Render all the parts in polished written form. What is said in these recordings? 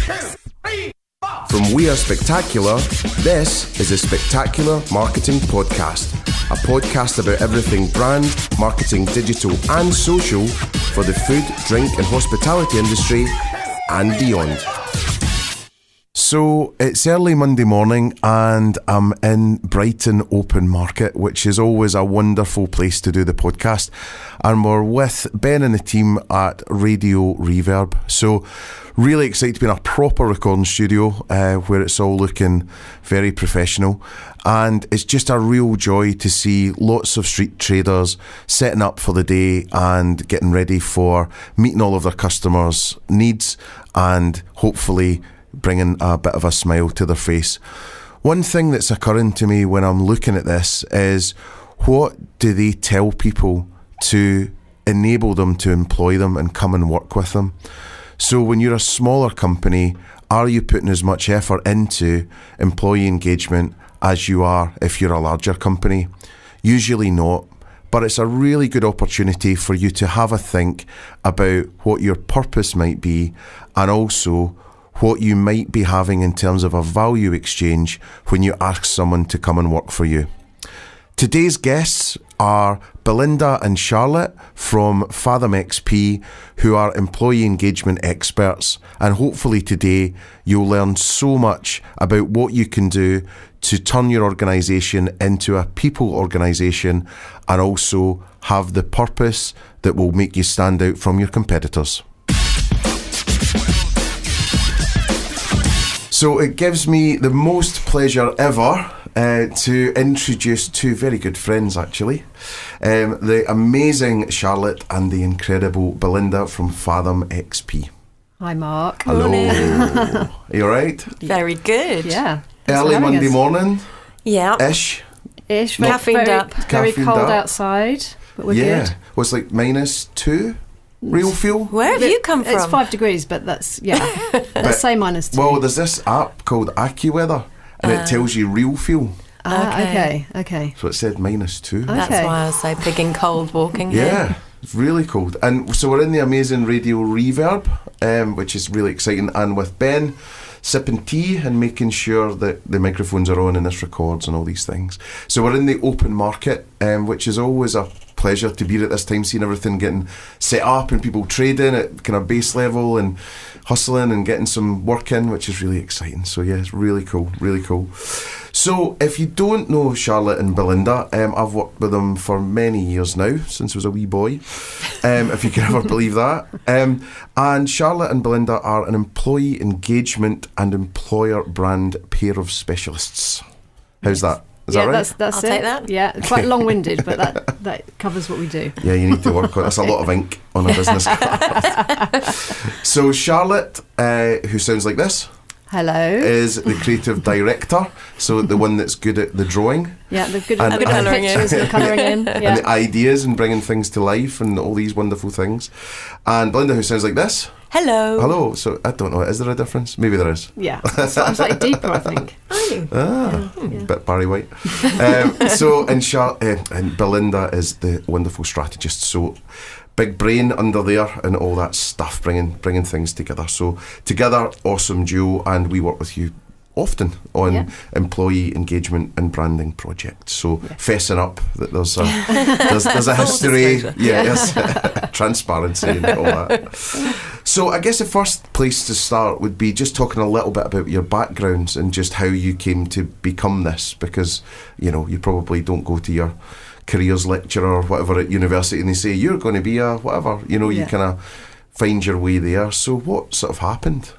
From We Are Spectacular, this is a Spectacular Marketing Podcast. A podcast about everything brand, marketing, digital and social for the food, drink and hospitality industry and beyond. So it's early Monday morning and I'm in Brighton Open Market, which is always a wonderful place to do the podcast. And we're with Ben and the team at Radio Reverb. So really excited to be in a proper recording studio where it's all looking very professional. And it's just a real joy to see lots of street traders setting up for the day and getting ready for meeting all of their customers' needs and hopefully bringing a bit of a smile to their face. One thing that's occurring to me when I'm looking at this is, what do they tell people to enable them to employ them and come and work with them? So when you're a smaller company, are you putting as much effort into employee engagement as you are if you're a larger company? Usually not, but it's a really good opportunity for you to have a think about what your purpose might be and also what you might be having in terms of a value exchange when you ask someone to come and work for you. Today's guests are Belinda and Charlotte from Fathom XP, who are employee engagement experts, and hopefully today you'll learn so much about what you can do to turn your organisation into a people organisation and also have the purpose that will make you stand out from your competitors. So it gives me the most pleasure ever to introduce two very good friends, actually. The amazing Charlotte and the incredible Belinda from Fathom XP. Hi, Mark. Hello. Are you all right? Very good. Yeah. Early Monday morning? Yeah. Ish? Caffeined up. Very cold outside, but we're good. Well, it's like -2 real fuel. Where have you come from? It's 5 degrees, but that's, let's say -2. Well, there's this app called AccuWeather and it tells you real fuel. Okay. So it said -2. That's why I was so big and cold walking here. Yeah, it's really cold. And so we're in the amazing Radio Reverb, which is really exciting, and with Ben sipping tea and making sure that the microphones are on and this records and all these things. So we're in the open market, which is always a pleasure to be at this time, seeing everything getting set up and people trading at kind of base level and hustling and getting some work in, which is really exciting. So yeah, it's really cool. So if you don't know Charlotte and Belinda, I've worked with them for many years now, since I was a wee boy, if you can ever believe that. And Charlotte and Belinda are an employee engagement and employer brand pair of specialists. How's that? Is that right? That's I'll it. take that. Yeah, it's quite long-winded, but that covers what we do. Yeah, you need to work on it. That's a lot of ink on a business card. So Charlotte, who sounds like this, hello, is the creative director, so the one that's good at the drawing. Yeah, the good and at the pictures and the colouring in. Yeah. And the ideas and bringing things to life and all these wonderful things. And Belinda, who sounds like this. Hello. So I don't know, is there a difference? Maybe there is. Yeah, I'm slightly deeper, I think. Bit Barry White. And Belinda is the wonderful strategist. So big brain under there and all that stuff, bringing things together. So together, awesome duo, and we work with you often on employee engagement and branding projects. So fessing up that there's a history, yes, transparency and all that. So I guess the first place to start would be just talking a little bit about your backgrounds and just how you came to become this, because you probably don't go to your careers lecturer or whatever at university and they say you're going to be a whatever, you kind of find your way there. So what sort of happened?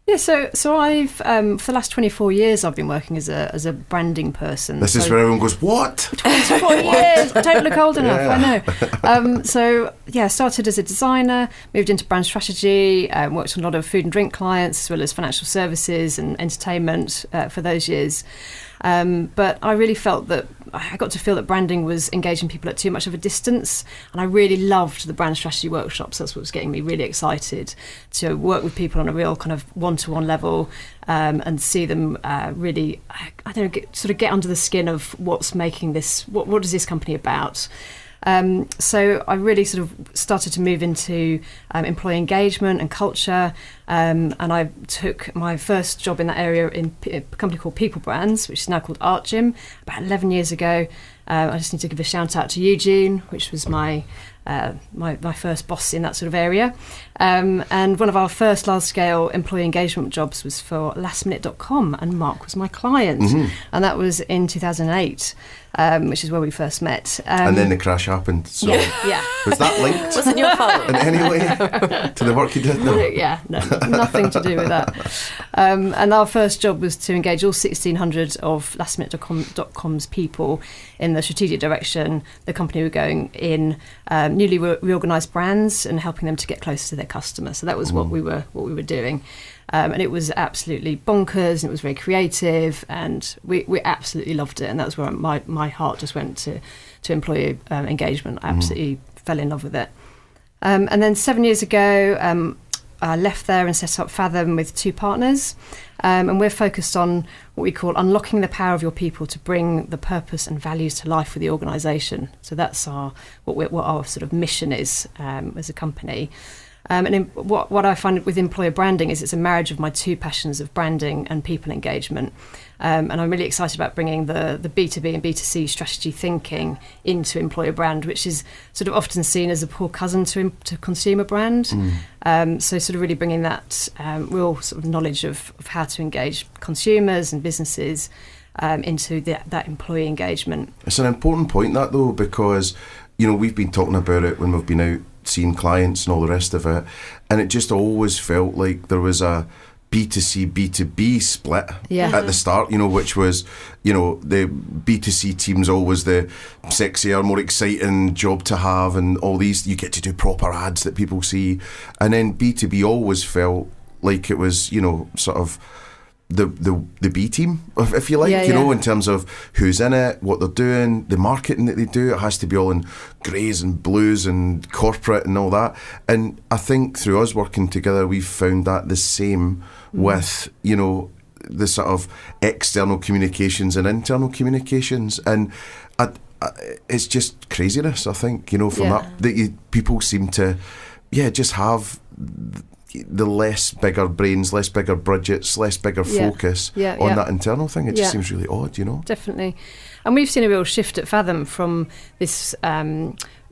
Yeah, so I've for the last 24 years I've been working as a branding person. This is where everyone goes, what? 24 years! I don't look old enough, I know. I started as a designer, moved into brand strategy, worked on a lot of food and drink clients as well as financial services and entertainment for those years. But I really felt that I got to feel that branding was engaging people at too much of a distance, and I really loved the brand strategy workshops. That's what was getting me really excited to work with people on a real kind of one-to-one level, and see them really, get under the skin of what's making this, what is this company about. So I really sort of started to move into employee engagement and culture, and I took my first job in that area in a company called People Brands, which is now called Art Gym, about 11 years ago. I just need to give a shout out to Eugene, which was my first boss in that sort of area. And one of our first large-scale employee engagement jobs was for lastminute.com, and Mark was my client. And that was in 2008, which is where we first met. And then the crash happened. So yeah. Was that linked? Wasn't your fault In any way to the work you did? No. Yeah, no, nothing to do with that. And our first job was to engage all 1,600 of lastminute.com's people in the strategic direction the company were going in, newly reorganised brands, and helping them to get closer to their customers. So that was what we were doing. And it was absolutely bonkers, and it was very creative, and we absolutely loved it. And that's where my heart just went to employee engagement. I absolutely fell in love with it. And then 7 years ago, I left there and set up Fathom with 2 partners. And we're focused on what we call unlocking the power of your people to bring the purpose and values to life with the organisation. So that's what our sort of mission is as a company. And what I find with employer branding is it's a marriage of my 2 passions of branding and people engagement. And I'm really excited about bringing the B2B and B2C strategy thinking into employer brand, which is sort of often seen as a poor cousin to consumer brand. So sort of really bringing that real sort of knowledge of how to engage consumers and businesses into that employee engagement. It's an important point, that, though, because, we've been talking about it when we've been out seeing clients and all the rest of it, and it just always felt like there was a B2C, B2B split at the start, which was, the B2C team's always the sexier, more exciting job to have, and all these, you get to do proper ads that people see. And then B2B always felt like it was, sort of the B team, if you like, in terms of who's in it, what they're doing, the marketing that they do. It has to be all in greys and blues and corporate and all that. And I think through us working together, we've found that the same with, the sort of external communications and internal communications. And it's just craziness, I think, from that people seem to, just have the less bigger brains, less bigger budgets, less bigger focus on that internal thing. It just seems really odd, Definitely. And we've seen a real shift at Fathom from this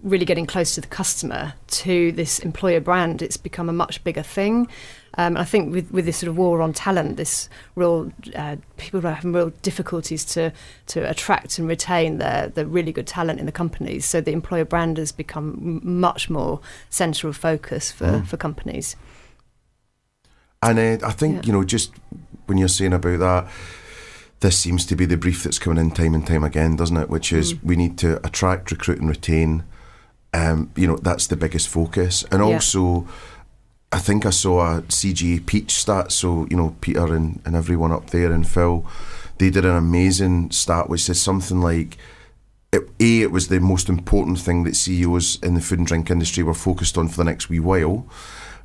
really getting close to the customer to this employer brand. It's become a much bigger thing. I think with this sort of war on talent, this real people are having real difficulties to attract and retain the really good talent in the companies. So the employer brand has become much more central focus for companies. And I think, just when you're saying about that, this seems to be the brief that's coming in time and time again, doesn't it? Which is we need to attract, recruit and retain. That's the biggest focus. And also, I think I saw a CGA Peach stat. So, Peter and everyone up there and Phil, they did an amazing stat which says something like, it was the most important thing that CEOs in the food and drink industry were focused on for the next wee while.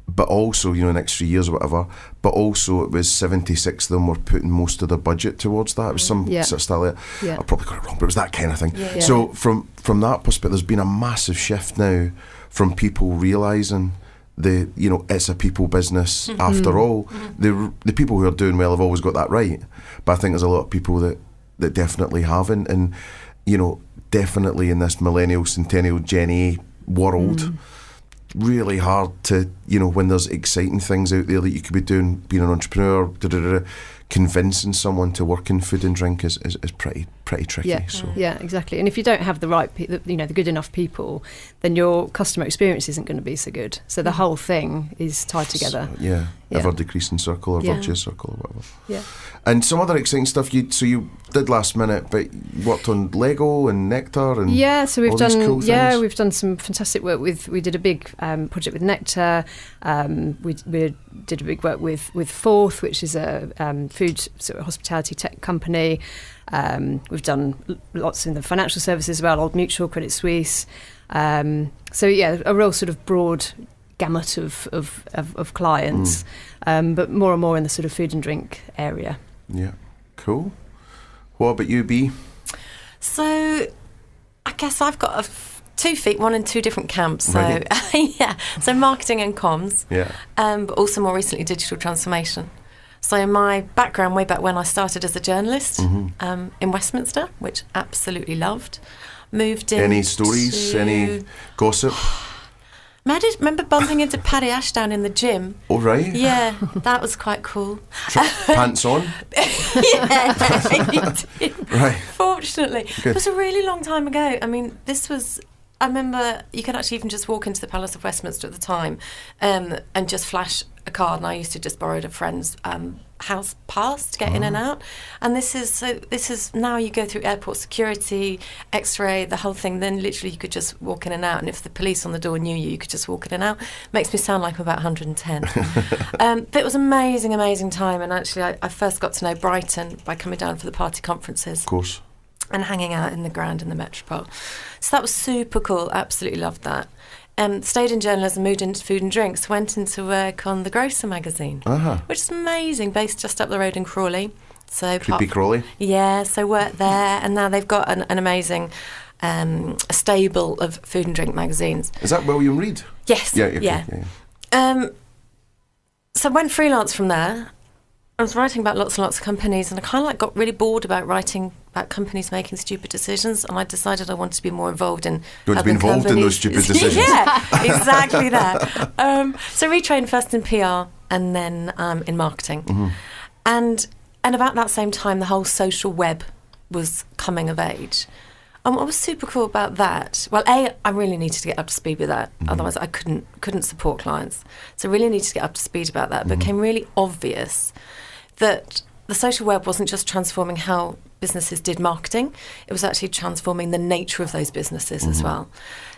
But also, next 3 years or whatever, but also it was 76 of them were putting most of their budget towards that. It was some sort of style. I probably got it wrong, but it was that kind of thing. So from that perspective, there's been a massive shift now from people realising it's a people business after all. The people who are doing well have always got that right. But I think there's a lot of people that definitely haven't. And, definitely in this millennial, centennial, Gen A world, really hard to, when there's exciting things out there that you could be doing, being an entrepreneur, convincing someone to work in food and drink is pretty tricky. Yeah, exactly. And if you don't have the right, the good enough people, then your customer experience isn't going to be so good. So the whole thing is tied together. So, ever decreasing circle or virtuous circle or whatever. Yeah. And some other exciting stuff you did last minute, but you worked on Lego and Nectar and so we've all done these cool things. We've done some fantastic work we did a big project with Nectar. We did a big work with Forth, which is a food sort of hospitality tech company. We've done lots in the financial services as well, Old Mutual, Credit Suisse. A real sort of broad gamut of clients, but more and more in the sort of food and drink area. Yeah, cool. What about you, B? So I guess I've got 2 feet, one in 2 different camps. So Right. yeah, so marketing and comms. Yeah. But also more recently digital transformation. So my background way back when I started as a journalist in Westminster, which absolutely loved. Moved in. Any stories? Any gossip? Remember bumping into Paddy Ashdown in the gym? Oh, right. Yeah, that was quite cool. Pants on? Yeah, he did. Right. Fortunately. Good. It was a really long time ago. I mean, I remember you could actually even just walk into the Palace of Westminster at the time and just flash a card, and I used to just borrow a friend's house pass to get in and out. And this is now you go through airport security, X-ray, the whole thing. Then literally you could just walk in and out, and if the police on the door knew you could just walk in and out. Makes me sound like I'm about 110. But it was amazing time. And actually, I first got to know Brighton by coming down for the party conferences. Of course. And hanging out in the Grand and the Metropole. So that was super cool. Absolutely loved that. Stayed in journalism, moved into food and drinks, went into work on the Grocer magazine, which is amazing, based just up the road in Crawley. So Creepy Crawley? Yeah, so worked there, and now they've got an amazing stable of food and drink magazines. Is that William Reed? Yes. Yeah. So I went freelance from there. I was writing about lots and lots of companies, and I kind of got really bored about writing about companies making stupid decisions, and I decided I wanted to be more involved in You want to be involved in those stupid decisions? Yeah, exactly that. So retrained first in PR and then in marketing. And about that same time, the whole social web was coming of age. And what was super cool about that, well, I really needed to get up to speed with that. Otherwise, I couldn't support clients. So really needed to get up to speed about that. But it became really obvious that the social web wasn't just transforming how businesses did marketing, it was actually transforming the nature of those businesses as well.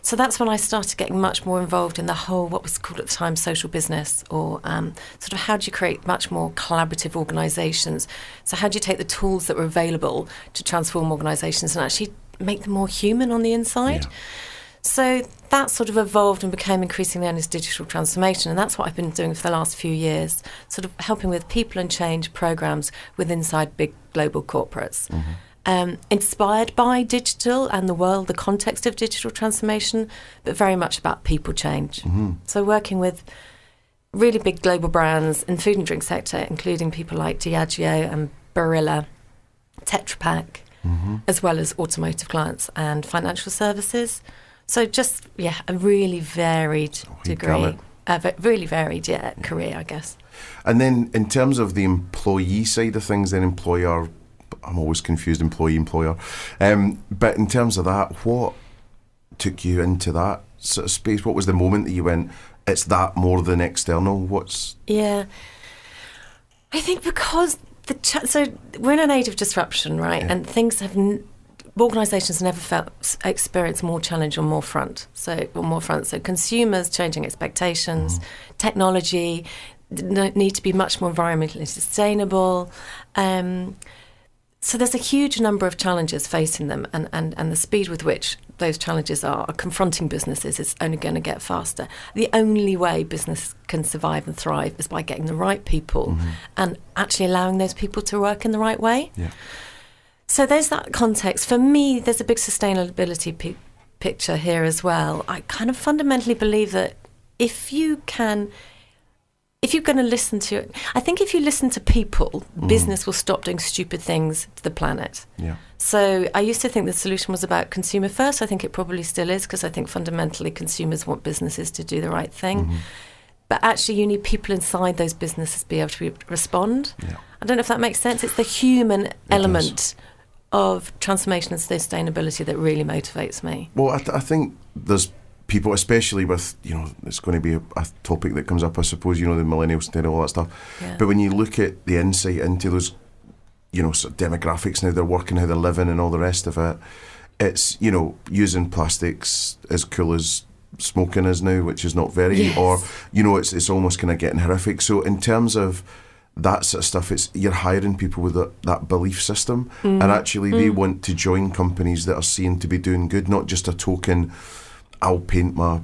So that's when I started getting much more involved in the whole, what was called at the time, social business, or sort of how do you create much more collaborative organisations. So how do you take the tools that were available to transform organisations and actually make them more human on the inside? Yeah. So that sort of evolved and became increasingly known as digital transformation, and that's what I've been doing for the last few years, sort of helping with people and change programmes with inside big global corporates. Inspired by digital and the world, the context of digital transformation, but very much about people change. So working with really big global brands in food and drink sector, including people like Diageo and Barilla, Tetra Pak, as well as automotive clients and financial services. So just, a really varied degree, really varied career, I guess. And then in terms of the employee side of things, then employer, I'm always confused, employer. But in terms of that, what took you into that sort of space? What was the moment that you went, it's that more than external? Yeah. I think because so we're in an age of disruption, right? Yeah. And things have... Organisations never experienced more challenge on more fronts. So consumers changing expectations, technology need to be much more environmentally sustainable. So there's a huge number of challenges facing them, and the speed with which those challenges are confronting businesses is only going to get faster. The only way business can survive and thrive is by getting the right people and actually allowing those people to work in the right way. Yeah. So there's that context. For me, there's a big sustainability picture here as well. I kind of fundamentally believe that if you're going to listen to, I think if you listen to people, business will stop doing stupid things to the planet. Yeah. So I used to think the solution was about consumer first. I think it probably still is, because I think fundamentally consumers want businesses to do the right thing. But actually you need people inside those businesses to be able to respond. Yeah. I don't know if that makes sense. It's the human element of transformation and sustainability that really motivates me. Well, I think there's people, especially with, it's going to be a topic that comes up, I suppose, the millennials and all that stuff. Yeah. But when you look at the insight into those, sort of demographics, now they're working, how they're living and all the rest of it, it's, using plastics as cool as smoking is now, which is not very, or, it's almost kind of getting horrific. So in terms of that sort of stuff, you're hiring people with that belief system, and actually they want to join companies that are seen to be doing good, not just a token, I'll paint my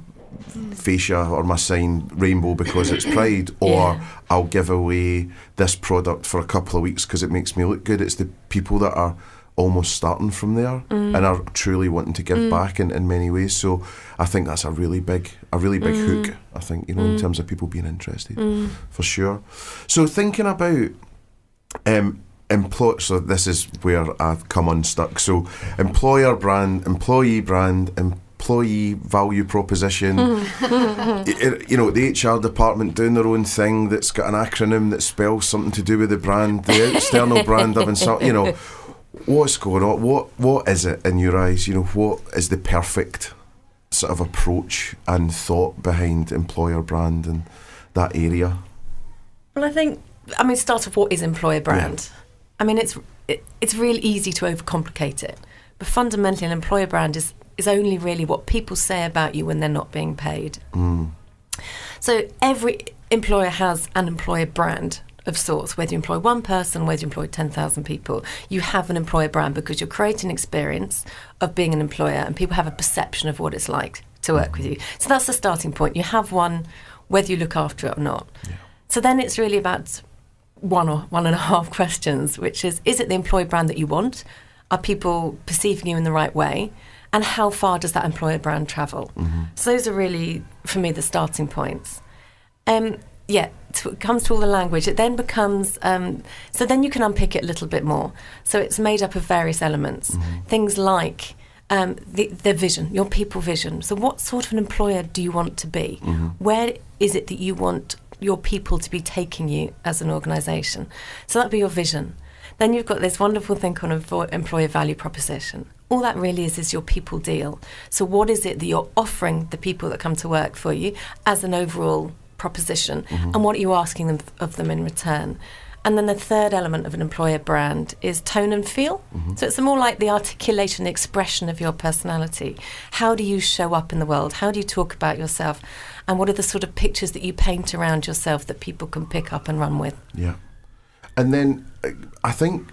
fascia or my sign rainbow because it's Pride, or I'll give away this product for a couple of weeks because it makes me look good. It's the people that are almost starting from there and are truly wanting to give back in many ways. So I think that's a really big hook, I think, you know, in terms of people being interested, for sure. So thinking about so this is where I've come unstuck. So employer brand, employee brand, employee value proposition. You know, the HR department doing their own thing that's got an acronym that spells something to do with the brand, the external brand of insult. You know, what's going on? What is it in your eyes? You know, what is the perfect sort of approach and thought behind employer brand and that area? Well, I mean, start off, what is employer brand? Yeah. I mean, it's really easy to overcomplicate it, but fundamentally, an employer brand is only really what people say about you when they're not being paid. So every employer has an employer brand of sorts. Whether you employ one person, whether you employ 10,000 people, you have an employer brand because you're creating an experience of being an employer, and people have a perception of what it's like to work with you. So that's the starting point. You have one, whether you look after it or not. Yeah. So then it's really about one or one and a half questions, which is it the employer brand that you want? Are people perceiving you in the right way? And how far does that employer brand travel? So those are really, for me, the starting points. It comes to all the language. It then becomes, so then you can unpick it a little bit more. So it's made up of various elements. Things like the vision, your people vision. So what sort of an employer do you want to be? Where is it that you want your people to be taking you as an organisation? So that'd be your vision. Then you've got this wonderful thing called an employer value proposition. All that really is your people deal. So what is it that you're offering the people that come to work for you as an overall proposition, and what are you asking them of them in return? And then the third element of an employer brand is tone and feel. So it's more like the articulation, the expression of your personality. How do you show up in the world? How do you talk about yourself? And what are the sort of pictures that you paint around yourself that people can pick up and run with? Yeah. And then I think,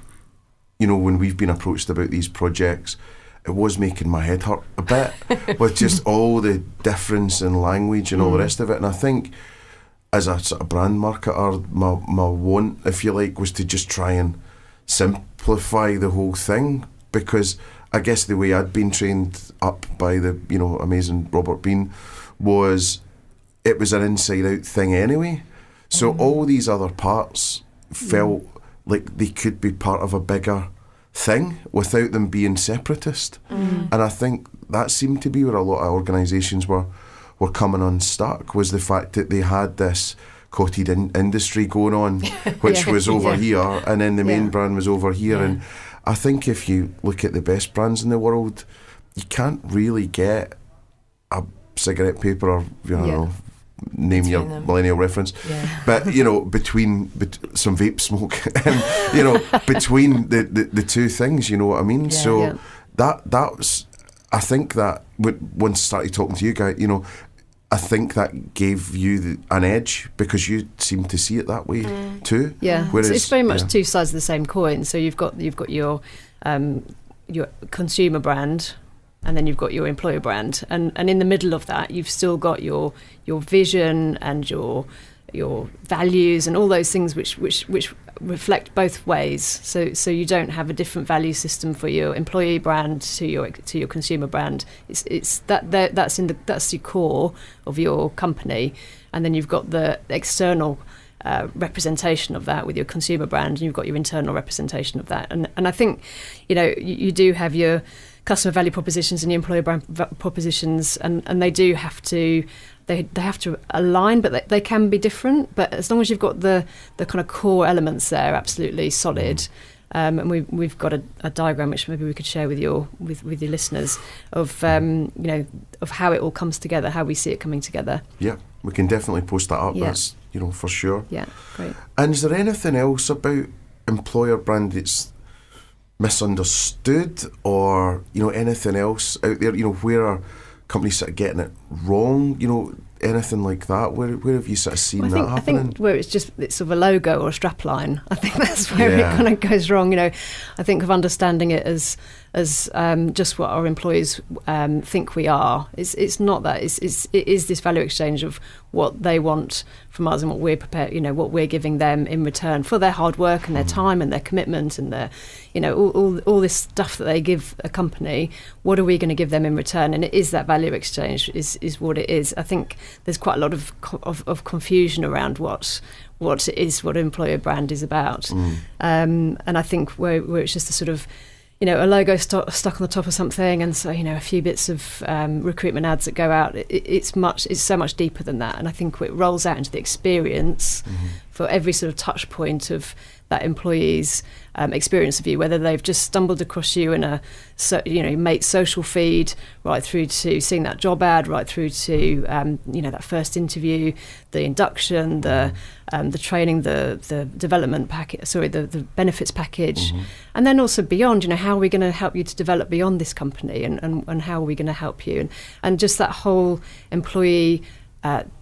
you know, when we've been approached about these projects, it was making my head hurt a bit with just all the difference in language and all the rest of it. And I think as a sort of brand marketer, my want, if you like, was to just try and simplify the whole thing, because I guess the way I'd been trained up by the, you know, amazing Robert Bean was it was an inside out thing anyway. So all these other parts felt like they could be part of a bigger thing without them being separatist. And I think that seemed to be where a lot of organisations were coming unstuck, was the fact that they had this cottage industry going on, which was over here, and then the main brand was over here. And I think if you look at the best brands in the world, you can't really get a cigarette paper or, you know, name between your them. Millennial reference, but you know, between some vape smoke, and you know, between the two things, you know what I mean? That was, I think that once I started talking to you guys, you know, I think that gave you an edge because you seem to see it that way too. Yeah, whereas, it's very much two sides of the same coin. So you've got your consumer brand, and then you've got your employer brand, and in the middle of that, you've still got your vision and your values and all those things which reflect both ways. So you don't have a different value system for your employee brand to your consumer brand. It's that's the core of your company, and then you've got the external representation of that with your consumer brand, and you've got your internal representation of that. And I think, you know, you do have your customer value propositions and your employer brand propositions, and they do have to they have to align, but they can be different. But as long as you've got the kind of core elements there, absolutely solid. And we've got a diagram which maybe we could share with your listeners of you know, of how it all comes together, how we see it coming together. Yeah, we can definitely post that up. Yeah. That's, you know, for sure. Yeah, great. And is there anything else about employer brand that's misunderstood, or, you know, anything else out there, you know, where are companies sort of getting it wrong? You know, anything like that? Where have you sort of seen that I happening? think where it's sort of a logo or a strapline. I think that's where it kind of goes wrong. I think of understanding it as just what our employees think we are. It's not that. It is this value exchange of what they want from us and what we're prepared. What we're giving them in return for their hard work and their time and their commitment and their, all this stuff that they give a company. What are we going to give them in return? And it is that value exchange is what it is. I think there's quite a lot of confusion around what it is, what employer brand is about. And I think where it's just a sort of, a logo stuck on the top of something, and so a few bits of recruitment ads that go out. It's so much deeper than that, and I think it rolls out into the experience for every sort of touch point of that employee's experience of you, whether they've just stumbled across you in a mate's social feed, right through to seeing that job ad, right through to that first interview, the induction, the training, the development package, the benefits package, and then also beyond. How are we going to help you to develop beyond this company, and how are we going to help you, and just that whole employee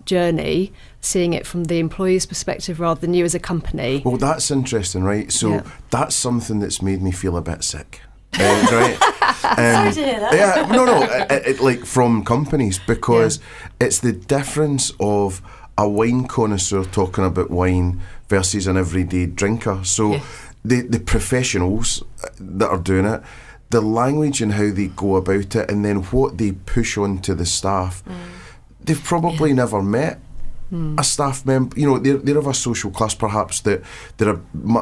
journey, seeing it from the employee's perspective rather than you as a company. Well, that's interesting, right? So that's something that's made me feel a bit sick, right? Sorry to hear that. Yeah, no, like from companies, because it's the difference of a wine connoisseur talking about wine versus an everyday drinker. So the professionals that are doing it, the language and how they go about it, and then what they push onto the staff. They've probably never met a staff member. They're of a social class perhaps that are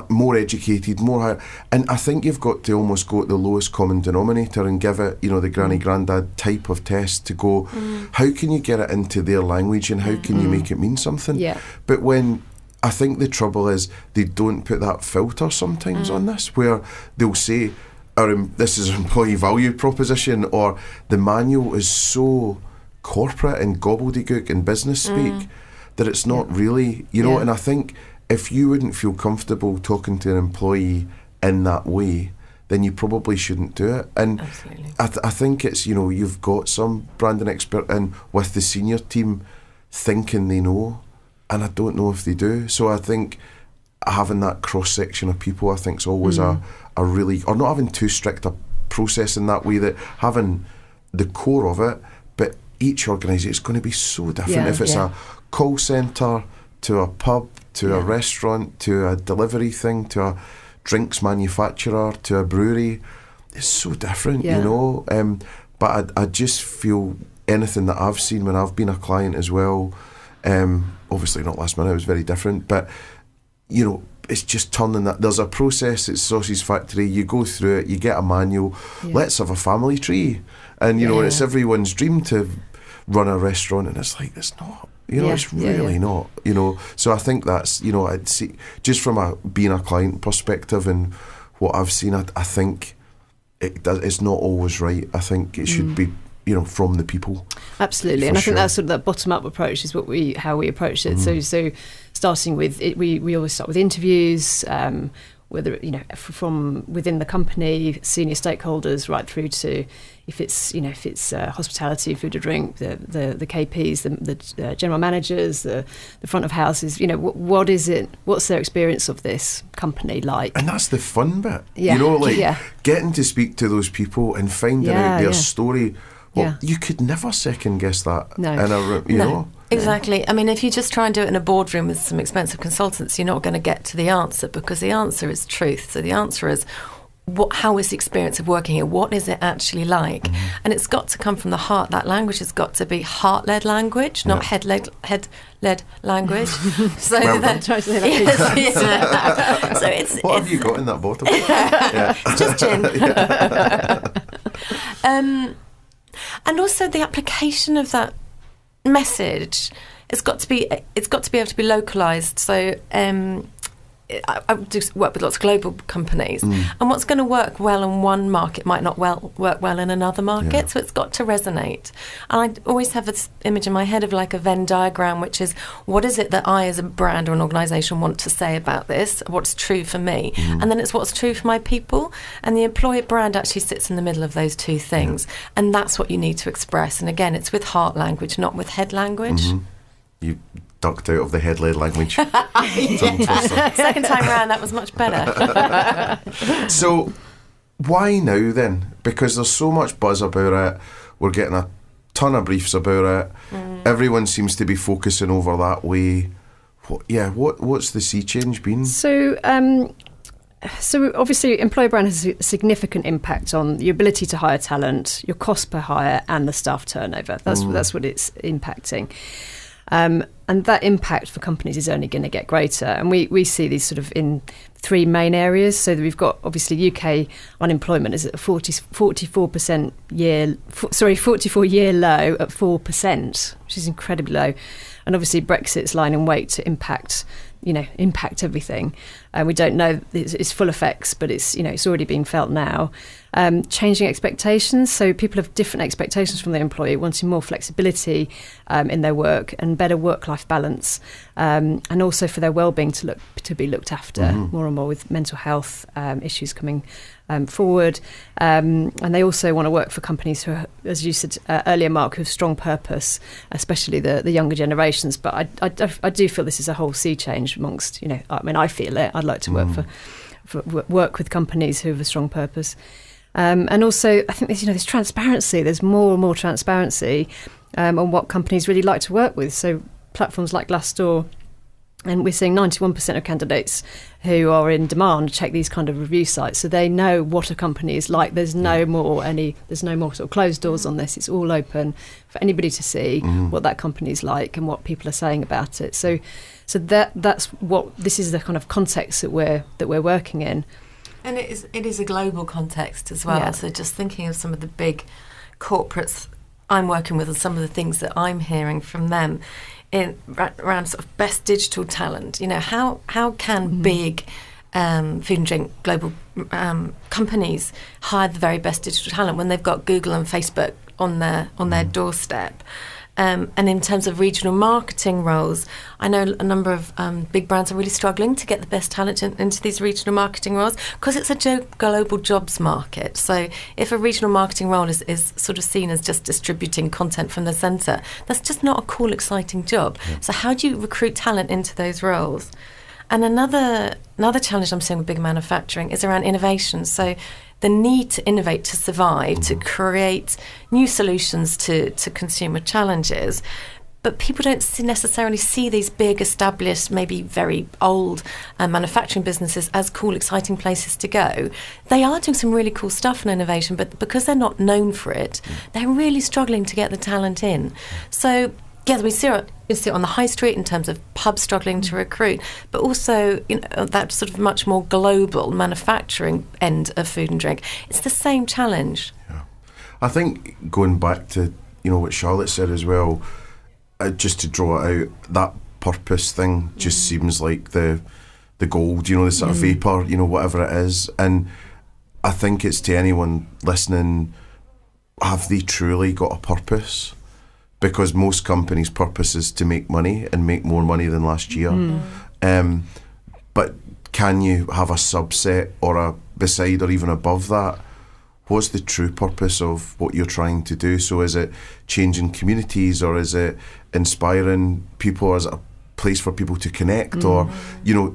more educated, more higher. And I think you've got to almost go at the lowest common denominator and give it, the granny granddad type of test to go, how can you get it into their language and how can you make it mean something? Yeah. But when I think the trouble is they don't put that filter sometimes on this, where they'll say, this is an employee value proposition, or the manual is so corporate and gobbledygook and business speak that it's not really, and I think if you wouldn't feel comfortable talking to an employee in that way, then you probably shouldn't do it. And I think it's, you've got some branding expert in with the senior team thinking they know, and I don't know if they do. So I think having that cross-section of people, I think, is always a really, or not having too strict a process in that way, that having the core of it, but each organisation is going to be so different. If it's a call centre to a pub to a restaurant to a delivery thing to a drinks manufacturer to a brewery, it's so different, But I just feel anything that I've seen when I've been a client as well, obviously not last minute, it was very different, but it's just turning that. There's a process, it's Sausage Factory, you go through it, you get a manual, let's have a family tree. And, it's everyone's dream to run a restaurant, and it's like, it's not, it's really not, So I think that's, I'd see, just from being a client perspective and what I've seen, I think it's not always right. I think it should be, from the people. Absolutely, and I think that's sort of that bottom-up approach is how we approach it. So starting with it, we always start with interviews, whether from within the company, senior stakeholders, right through to if it's hospitality, food or drink, the KPs, the general managers, the front of houses. What is it? What's their experience of this company like? And that's the fun bit. Yeah. Getting to speak to those people and finding out their story. Well, you could never second guess that. No. In a room, know. Exactly. I mean, if you just try and do it in a boardroom with some expensive consultants, you're not going to get to the answer, because the answer is truth. So the answer is, how is the experience of working here? What is it actually like? And it's got to come from the heart. That language has got to be heart-led language, not head-led language. So well so it's what have you got in that bottle? It's just gin. And also the application of that message, it's got to be able to be localized. So I do work with lots of global companies, and what's going to work well in one market might not work well in another market. So it's got to resonate. And I always have this image in my head of like a Venn diagram, which is, what is it that I as a brand or an organisation want to say about this? What's true for me? And then it's what's true for my people. And the employer brand actually sits in the middle of those two things. And that's what you need to express. And again, it's with heart language, not with head language. You ducked out of the head-led language. Second time round, that was much better. So why now then? Because there's so much buzz about it. We're getting a ton of briefs about it. Everyone seems to be focusing over that way. What's the sea change been? So obviously employer brand has a significant impact on your ability to hire talent, your cost per hire, and the staff turnover. That's what it's impacting. And that impact for companies is only going to get greater. And we see these sort of in three main areas. So that we've got, obviously, UK unemployment is at a 44 year low at 4%, which is incredibly low. And obviously Brexit's lying in wait to impact everything. We don't know its full effects, but it's already being felt now. Changing expectations, so people have different expectations from their employee, wanting more flexibility in their work and better work-life balance, and also for their well-being to be looked after more and more, with mental health issues coming forward. And they also want to work for companies who are, as you said earlier, Mark, who have strong purpose, especially the younger generations. But I do feel this is a whole sea change amongst, I feel it. I'd like to work with companies who have a strong purpose. And also, I think there's transparency. There's more and more transparency on what companies really like to work with. So platforms like Glassdoor, and we're seeing 91% of candidates who are in demand check these kind of review sites, so they know what a company is like. There's no more sort of closed doors on this. It's all open for anybody to see what that company is like and what people are saying about it. So that's what this is, the kind of context that we're working in. And it is a global context as well. Yeah. So just thinking of some of the big corporates I'm working with and some of the things that I'm hearing from them around sort of best digital talent. How can big food and drink global companies hire the very best digital talent when they've got Google and Facebook on their doorstep? And in terms of regional marketing roles, I know a number of big brands are really struggling to get the best talent into these regional marketing roles because it's a global jobs market. So if a regional marketing role is sort of seen as just distributing content from the centre, that's just not a cool, exciting job. So how do you recruit talent into those roles? And another challenge I'm seeing with big manufacturing is around innovation. So the need to innovate, to survive, to create new solutions to consumer challenges. But people don't necessarily see these big, established, maybe very old manufacturing businesses as cool, exciting places to go. They are doing some really cool stuff in innovation, but because they're not known for it, they're really struggling to get the talent in. So yeah, we see it on the high street in terms of pubs struggling to recruit, but also that sort of much more global manufacturing end of food and drink. It's the same challenge. Yeah, I think going back to what Charlotte said as well, just to draw it out, that purpose thing just seems like the gold, the sort of vapour, whatever it is. And I think it's to anyone listening, have they truly got a purpose? Because most companies' purpose is to make money and make more money than last year. But can you have a subset or a beside or even above that? What's the true purpose of what you're trying to do? So is it changing communities, or is it inspiring people, or is it a place for people to connect, or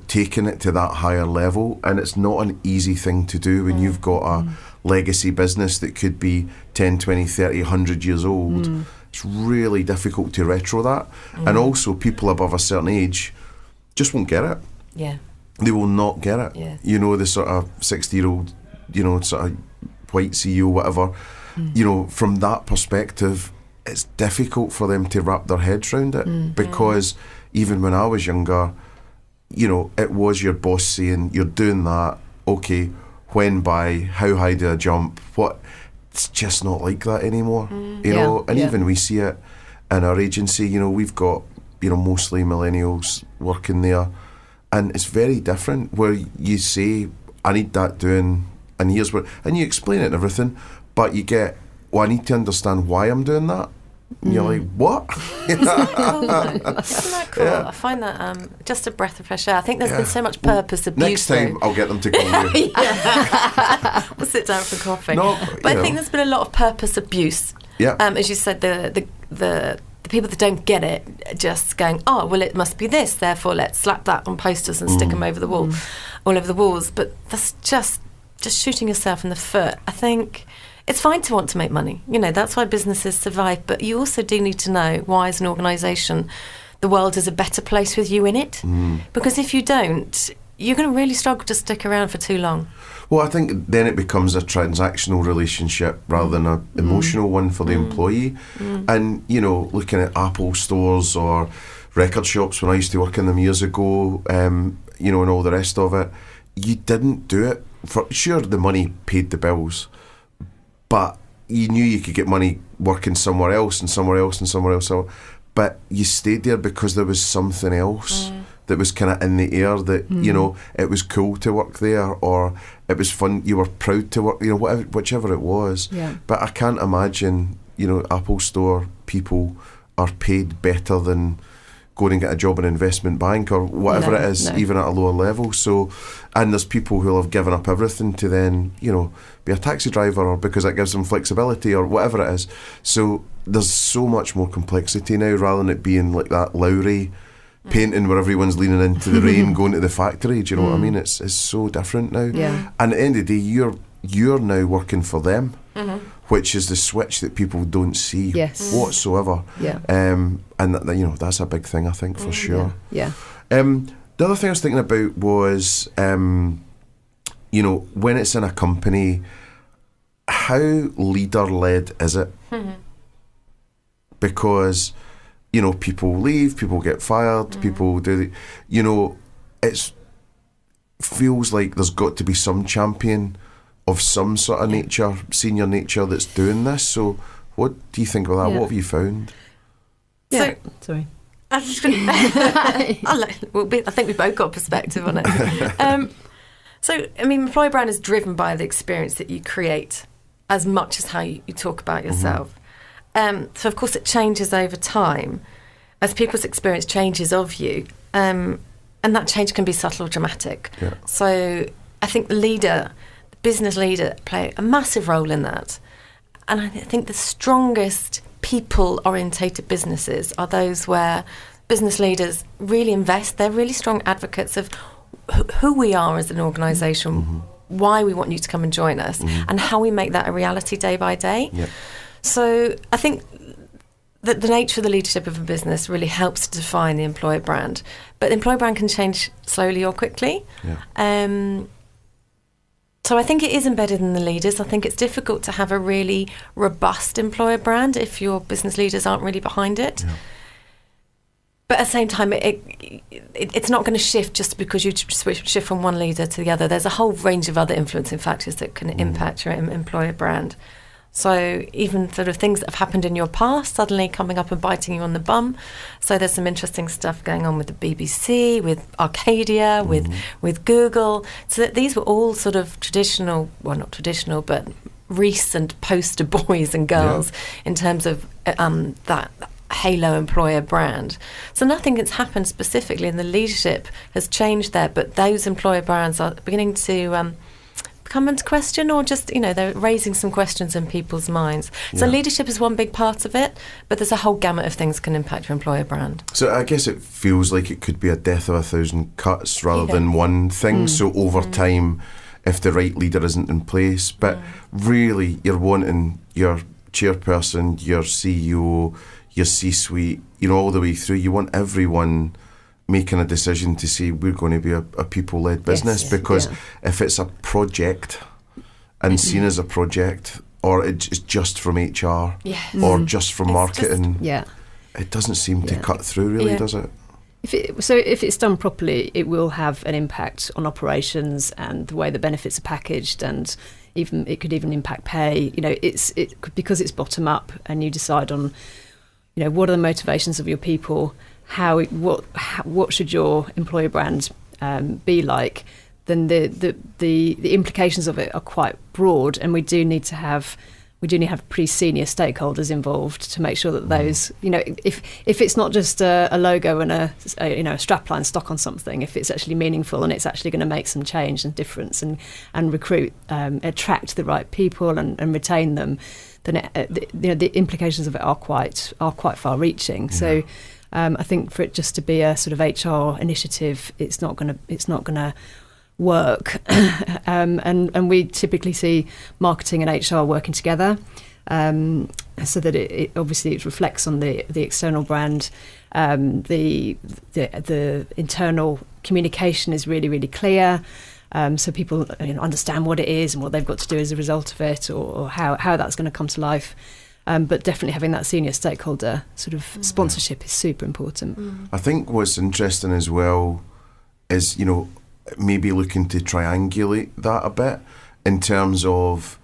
taking it to that higher level? And it's not an easy thing to do when you've got a legacy business that could be 10, 20, 30, 100 years old. It's really difficult to retro that. And also people above a certain age just won't get it. Yeah. They will not get it. Yeah. The sort of 60-year-old, sort of white CEO, whatever, from that perspective, it's difficult for them to wrap their heads around it. Because even when I was younger, it was your boss saying, you're doing that, okay, when, by, how high do I jump, what? It's just not like that anymore, even we see it in our agency. We've got, mostly millennials working there, And it's very different where you say, I need that doing, and here's what, and you explain it and everything, but you get, well, I need to understand why I'm doing that. And you're like, what? Isn't that cool? Yeah. I find that just a breath of fresh air. I think there's been so much purpose abuse. Next time, I'll get them to call you. We'll sit down for coffee. But I think there's been a lot of purpose abuse. Yeah. As you said, the people that don't get it just going, oh, well, it must be this, therefore let's slap that on posters and stick them over the wall, all over the walls. But that's just shooting yourself in the foot. I think it's fine to want to make money. That's why businesses survive. But you also do need to know why, as an organisation, the world is a better place with you in it. Because if you don't, you're going to really struggle to stick around for too long. Well, I think then it becomes a transactional relationship rather than an emotional one for the employee. And, looking at Apple stores or record shops when I used to work in them years ago, and all the rest of it, you didn't do it for, sure, the money paid the bills, but you knew you could get money working somewhere else and somewhere else and somewhere else. But you stayed there because there was something else that was kind of in the air that, it was cool to work there, or it was fun, you were proud to work, whichever it was. Yeah. But I can't imagine, Apple Store people are paid better than going and get a job in an investment bank or whatever it is, even at a lower level. So, and there's people who have given up everything to then, be a taxi driver, or because that gives them flexibility or whatever it is. So there's so much more complexity now, rather than it being like that Lowry painting where everyone's leaning into the rain going to the factory. Do you know what I mean? It's so different now. Yeah. And at the end of the day, you're now working for them, which is the switch that people don't see whatsoever. Yeah. And that's a big thing, I think, for sure. Yeah. The other thing I was thinking about was, when it's in a company, how leader-led is it? Because people leave, people get fired, people do, it feels like there's got to be some champion of some sort of nature, senior nature, that's doing this. So what do you think about that? What have you found? Yeah. Sorry. I think we've both got a perspective on it. Employer brand is driven by the experience that you create as much as how you talk about yourself. So, of course, it changes over time as people's experience changes of you. And that change can be subtle or dramatic. Yeah. So I think the business leader, play a massive role in that. And I think the strongest people-orientated businesses are those where business leaders really invest. They're really strong advocates of who we are as an organisation, why we want you to come and join us, and how we make that a reality day by day. Yeah. So I think that the nature of the leadership of a business really helps to define the employer brand. But the employer brand can change slowly or quickly. Yeah. So I think it is embedded in the leaders. I think it's difficult to have a really robust employer brand if your business leaders aren't really behind it. Yeah. But at the same time, it's not going to shift just because you shift from one leader to the other. There's a whole range of other influencing factors that can impact your employer brand. So even sort of things that have happened in your past suddenly coming up and biting you on the bum. So there's some interesting stuff going on with the BBC, with Arcadia, with Google. So that these were all sort of traditional, well, not traditional, but recent poster boys and girls in terms of that halo employer brand. So nothing that's happened specifically in the leadership has changed there, but those employer brands are beginning to come into question, or just, they're raising some questions in people's minds. So leadership is one big part of it, but there's a whole gamut of things can impact your employer brand. So I guess it feels like it could be a death of a thousand cuts rather than one thing. So over time, if the right leader isn't in place, but really you're wanting your chairperson, your CEO, your C-suite, all the way through, you want everyone making a decision to say we're going to be a people-led business, because if it's a project and seen as a project, or it's just from HR or just from marketing, it doesn't seem to cut through really, does it? If it's done properly, it will have an impact on operations and the way the benefits are packaged, and it could even impact pay. Because it's bottom up, and you decide on, what are the motivations of your people. What should your employer brand be like, then the implications of it are quite broad, and we do need to have pretty senior stakeholders involved to make sure that those, if it's not just a logo and a strapline stuck on something, if it's actually meaningful and it's actually going to make some change and difference and recruit, attract the right people and retain them, then the implications of it are quite far-reaching. So I think for it just to be a sort of HR initiative, it's not going to work, and we typically see marketing and HR working together, so that it obviously it reflects on the external brand. The internal communication is really, really clear, so people understand what it is and what they've got to do as a result of it, or how that's going to come to life. But definitely having that senior stakeholder sort of sponsorship is super important. I think what's interesting as well is, maybe looking to triangulate that a bit in terms of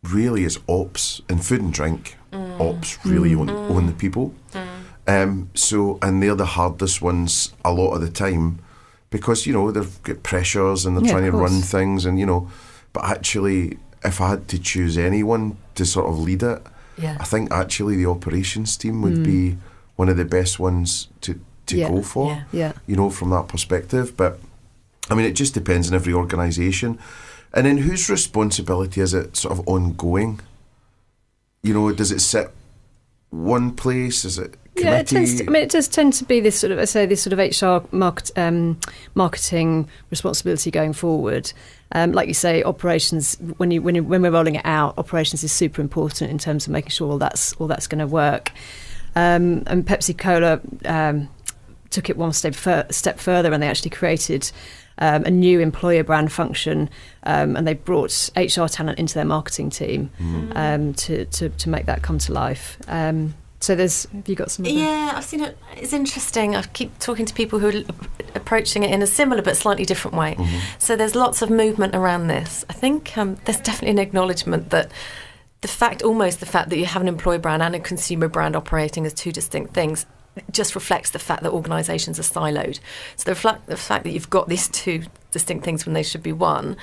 really it's ops and food and drink. Ops really own the people. So, and they're the hardest ones a lot of the time because, they've got pressures and they're trying to run things and, but actually if I had to choose anyone to sort of lead it, I think actually the operations team would be one of the best ones to go for, from that perspective. But I mean, it just depends on every organisation. And then whose responsibility is it sort of ongoing? Does it sit one place? Is it committee? It does tend to be this sort of, this sort of HR marketing responsibility going forward. Like you say, operations, when we're rolling it out, operations is super important in terms of making sure all that's going to work. And Pepsi Cola took it one step further, and they actually created a new employer brand function, and they brought HR talent into their marketing team to make that come to life. So have you got some? Yeah, I've seen it. It's interesting. I keep talking to people who are approaching it in a similar but slightly different way. So there's lots of movement around this. I think there's definitely an acknowledgement that the fact that you have an employer brand and a consumer brand operating as two distinct things just reflects the fact that organisations are siloed. So the fact that you've got these two distinct things when they should be one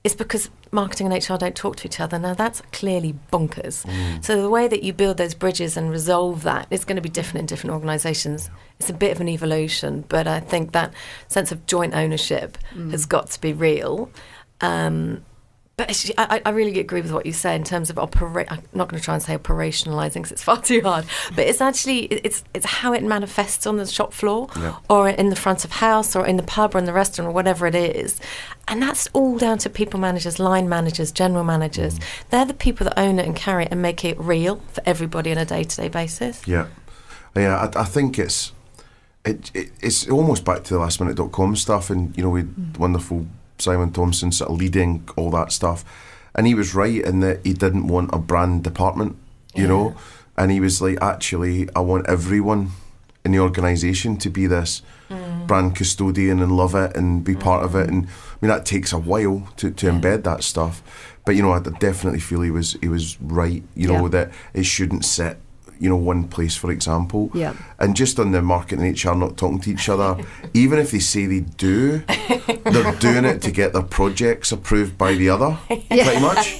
is because marketing and HR don't talk to each other. Now that's clearly bonkers. So the way that you build those bridges and resolve that is going to be different in different organisations. It's a bit of an evolution, but I think that sense of joint ownership has got to be real. But I really agree with what you say in terms of I'm not going to try and say operationalising because it's far too hard. But it's actually it's how it manifests on the shop floor, or in the front of house, or in the pub, or in the restaurant, or whatever it is. And that's all down to people managers, line managers, general managers. They're the people that own it and carry it and make it real for everybody on a day-to-day basis. I think it's almost back to the lastminute.com stuff, and with wonderful Simon Thompson sort of leading all that stuff, and he was right in that he didn't want a brand department, and he was like, actually I want everyone in the organisation to be this brand custodian and love it and be part of it, and I mean that takes a while to embed that stuff, but I definitely feel he was right, that it shouldn't sit one place, for example. And just on the marketing and HR not talking to each other, even if they say they do, they're doing it to get their projects approved by the other, pretty much.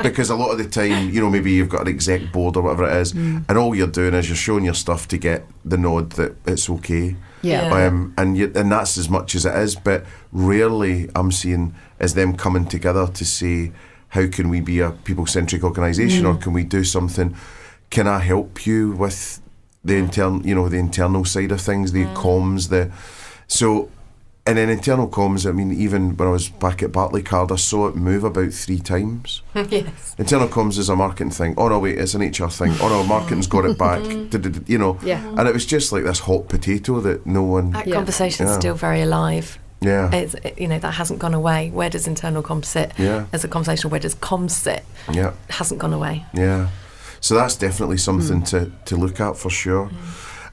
Because a lot of the time, maybe you've got an exec board or whatever it is, and all you're doing is you're showing your stuff to get the nod that it's okay. And that's as much as it is, but rarely I'm seeing is them coming together to say, how can we be a people-centric organisation, or can we do something? Can I help you with the internal side of things, the comms, and then internal comms, I mean, even when I was back at Barclaycard, I saw it move about 3 times. Yes. Internal comms is a marketing thing. Oh no, wait, it's an HR thing. Oh no, marketing's got it back. And it was just like this hot potato that no one. That conversation's still very alive. It's, that hasn't gone away. Where does internal comms sit as a conversation? Where does comms sit? It hasn't gone away. So that's definitely something to look at for sure.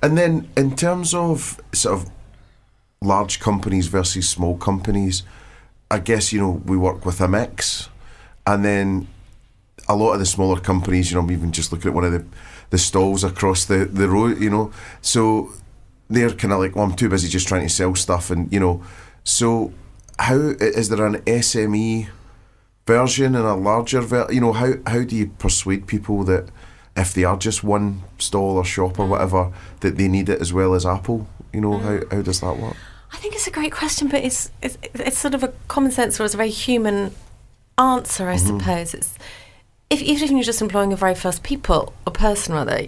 And then in terms of sort of large companies versus small companies, I guess, we work with a mix. And then a lot of the smaller companies, I'm even just looking at one of the stalls across the road, so they're kind of like, well, I'm too busy just trying to sell stuff. And, So how is there an SME version and a larger how do you persuade people that if they are just one stall or shop or whatever, that they need it as well as Apple? How does that work? I think it's a great question, but it's sort of a common sense, or it's a very human answer, I suppose. It's even if you're just employing your very first person rather,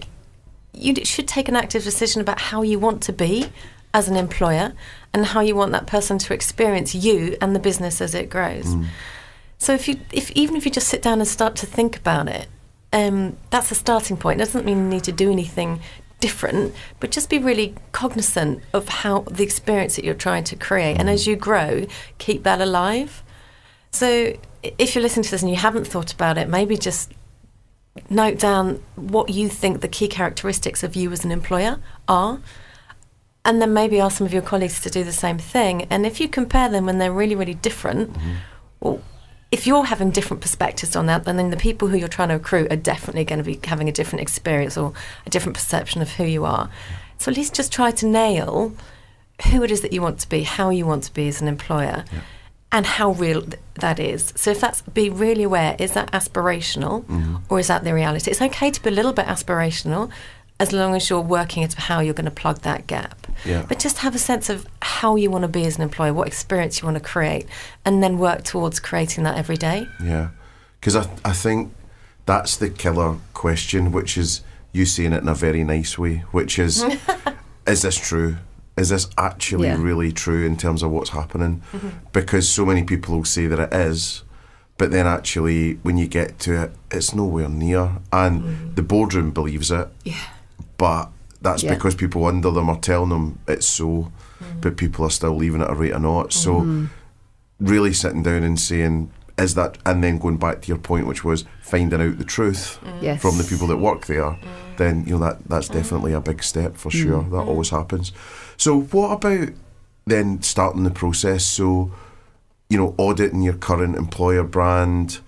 you should take an active decision about how you want to be as an employer and how you want that person to experience you and the business as it grows. So even if you just sit down and start to think about it, that's a starting point. It doesn't mean you need to do anything different, but just be really cognizant of how the experience that you're trying to create. And as you grow, keep that alive. So if you're listening to this and you haven't thought about it, maybe just note down what you think the key characteristics of you as an employer are, and then maybe ask some of your colleagues to do the same thing. And if you compare them when they're really, really different, well, if you're having different perspectives on that, then the people who you're trying to recruit are definitely going to be having a different experience or a different perception of who you are. So at least just try to nail who it is that you want to be, how you want to be as an employer, and how real that is. So if that's, be really aware, is that aspirational or is that the reality? It's okay to be a little bit aspirational as long as you're working at how you're going to plug that gap. But just have a sense of how you want to be as an employer, what experience you want to create, and then work towards creating that every day. Yeah, because I think that's the killer question, which is you saying it in a very nice way, which is, is this true? Is this actually really true in terms of what's happening? Because so many people will say that it is, but then actually when you get to it, it's nowhere near. And the boardroom believes it. But that's because people under them are telling them it's so, but people are still leaving it a rate of knots. So really sitting down and saying, is that, and then going back to your point, which was finding out the truth from the people that work there, then that's definitely a big step for sure. That always happens. So what about then starting the process? So, auditing your current employer brand,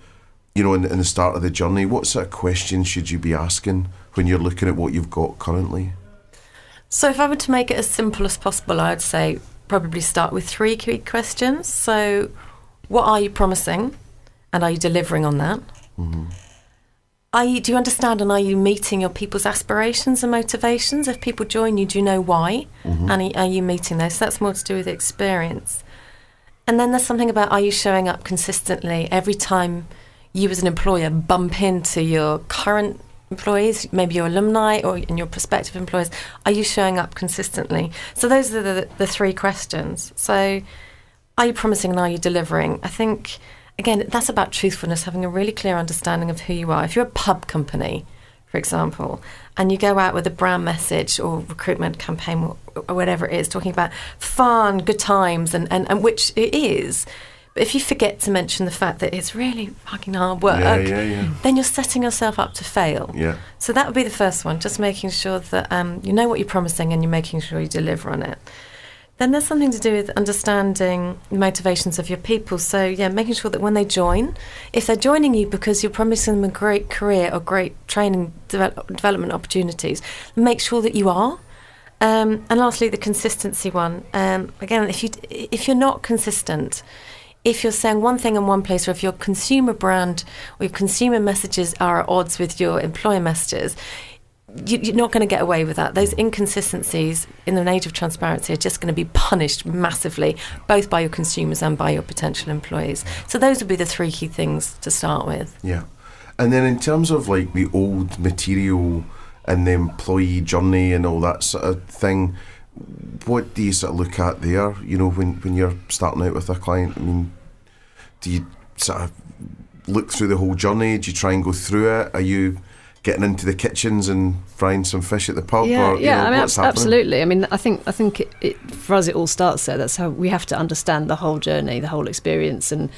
in the start of the journey, what sort of questions should you be asking when you're looking at what you've got currently? So if I were to make it as simple as possible, I'd say probably start with 3 key questions. So what are you promising, and are you delivering on that? Do you understand and are you meeting your people's aspirations and motivations? If people join you, do you know why? And are you meeting those? So that's more to do with experience. And then there's something about, are you showing up consistently every time you as an employer bump into your current employees, maybe your alumni or in your prospective employers? Are you showing up consistently? So those are the 3 questions. So are you promising and are you delivering? I think, again, that's about truthfulness, having a really clear understanding of who you are. If you're a pub company, for example, and you go out with a brand message or recruitment campaign or whatever it is, talking about fun, good times, and which it is, but if you forget to mention the fact that it's really fucking hard work, then you're setting yourself up to fail. So that would be the first one, just making sure that you know what you're promising and you're making sure you deliver on it. Then there's something to do with understanding the motivations of your people. So, making sure that when they join, if they're joining you because you're promising them a great career or great training development opportunities, make sure that you are. And lastly, the consistency one. Again, if you're not consistent, if you're saying one thing in one place, or if your consumer brand or your consumer messages are at odds with your employer messages, you're not going to get away with that. Those inconsistencies in an age of transparency are just going to be punished massively, both by your consumers and by your potential employees. So those would be the 3 key things to start with. And then in terms of like the old material and the employee journey and all that sort of thing, what do you sort of look at there, when you're starting out with a client? I mean, do you sort of look through the whole journey? Do you try and go through it? Are you getting into the kitchens and frying some fish at the pub? Absolutely. I mean, I think it for us it all starts there. That's how we have to understand the whole journey, the whole experience. And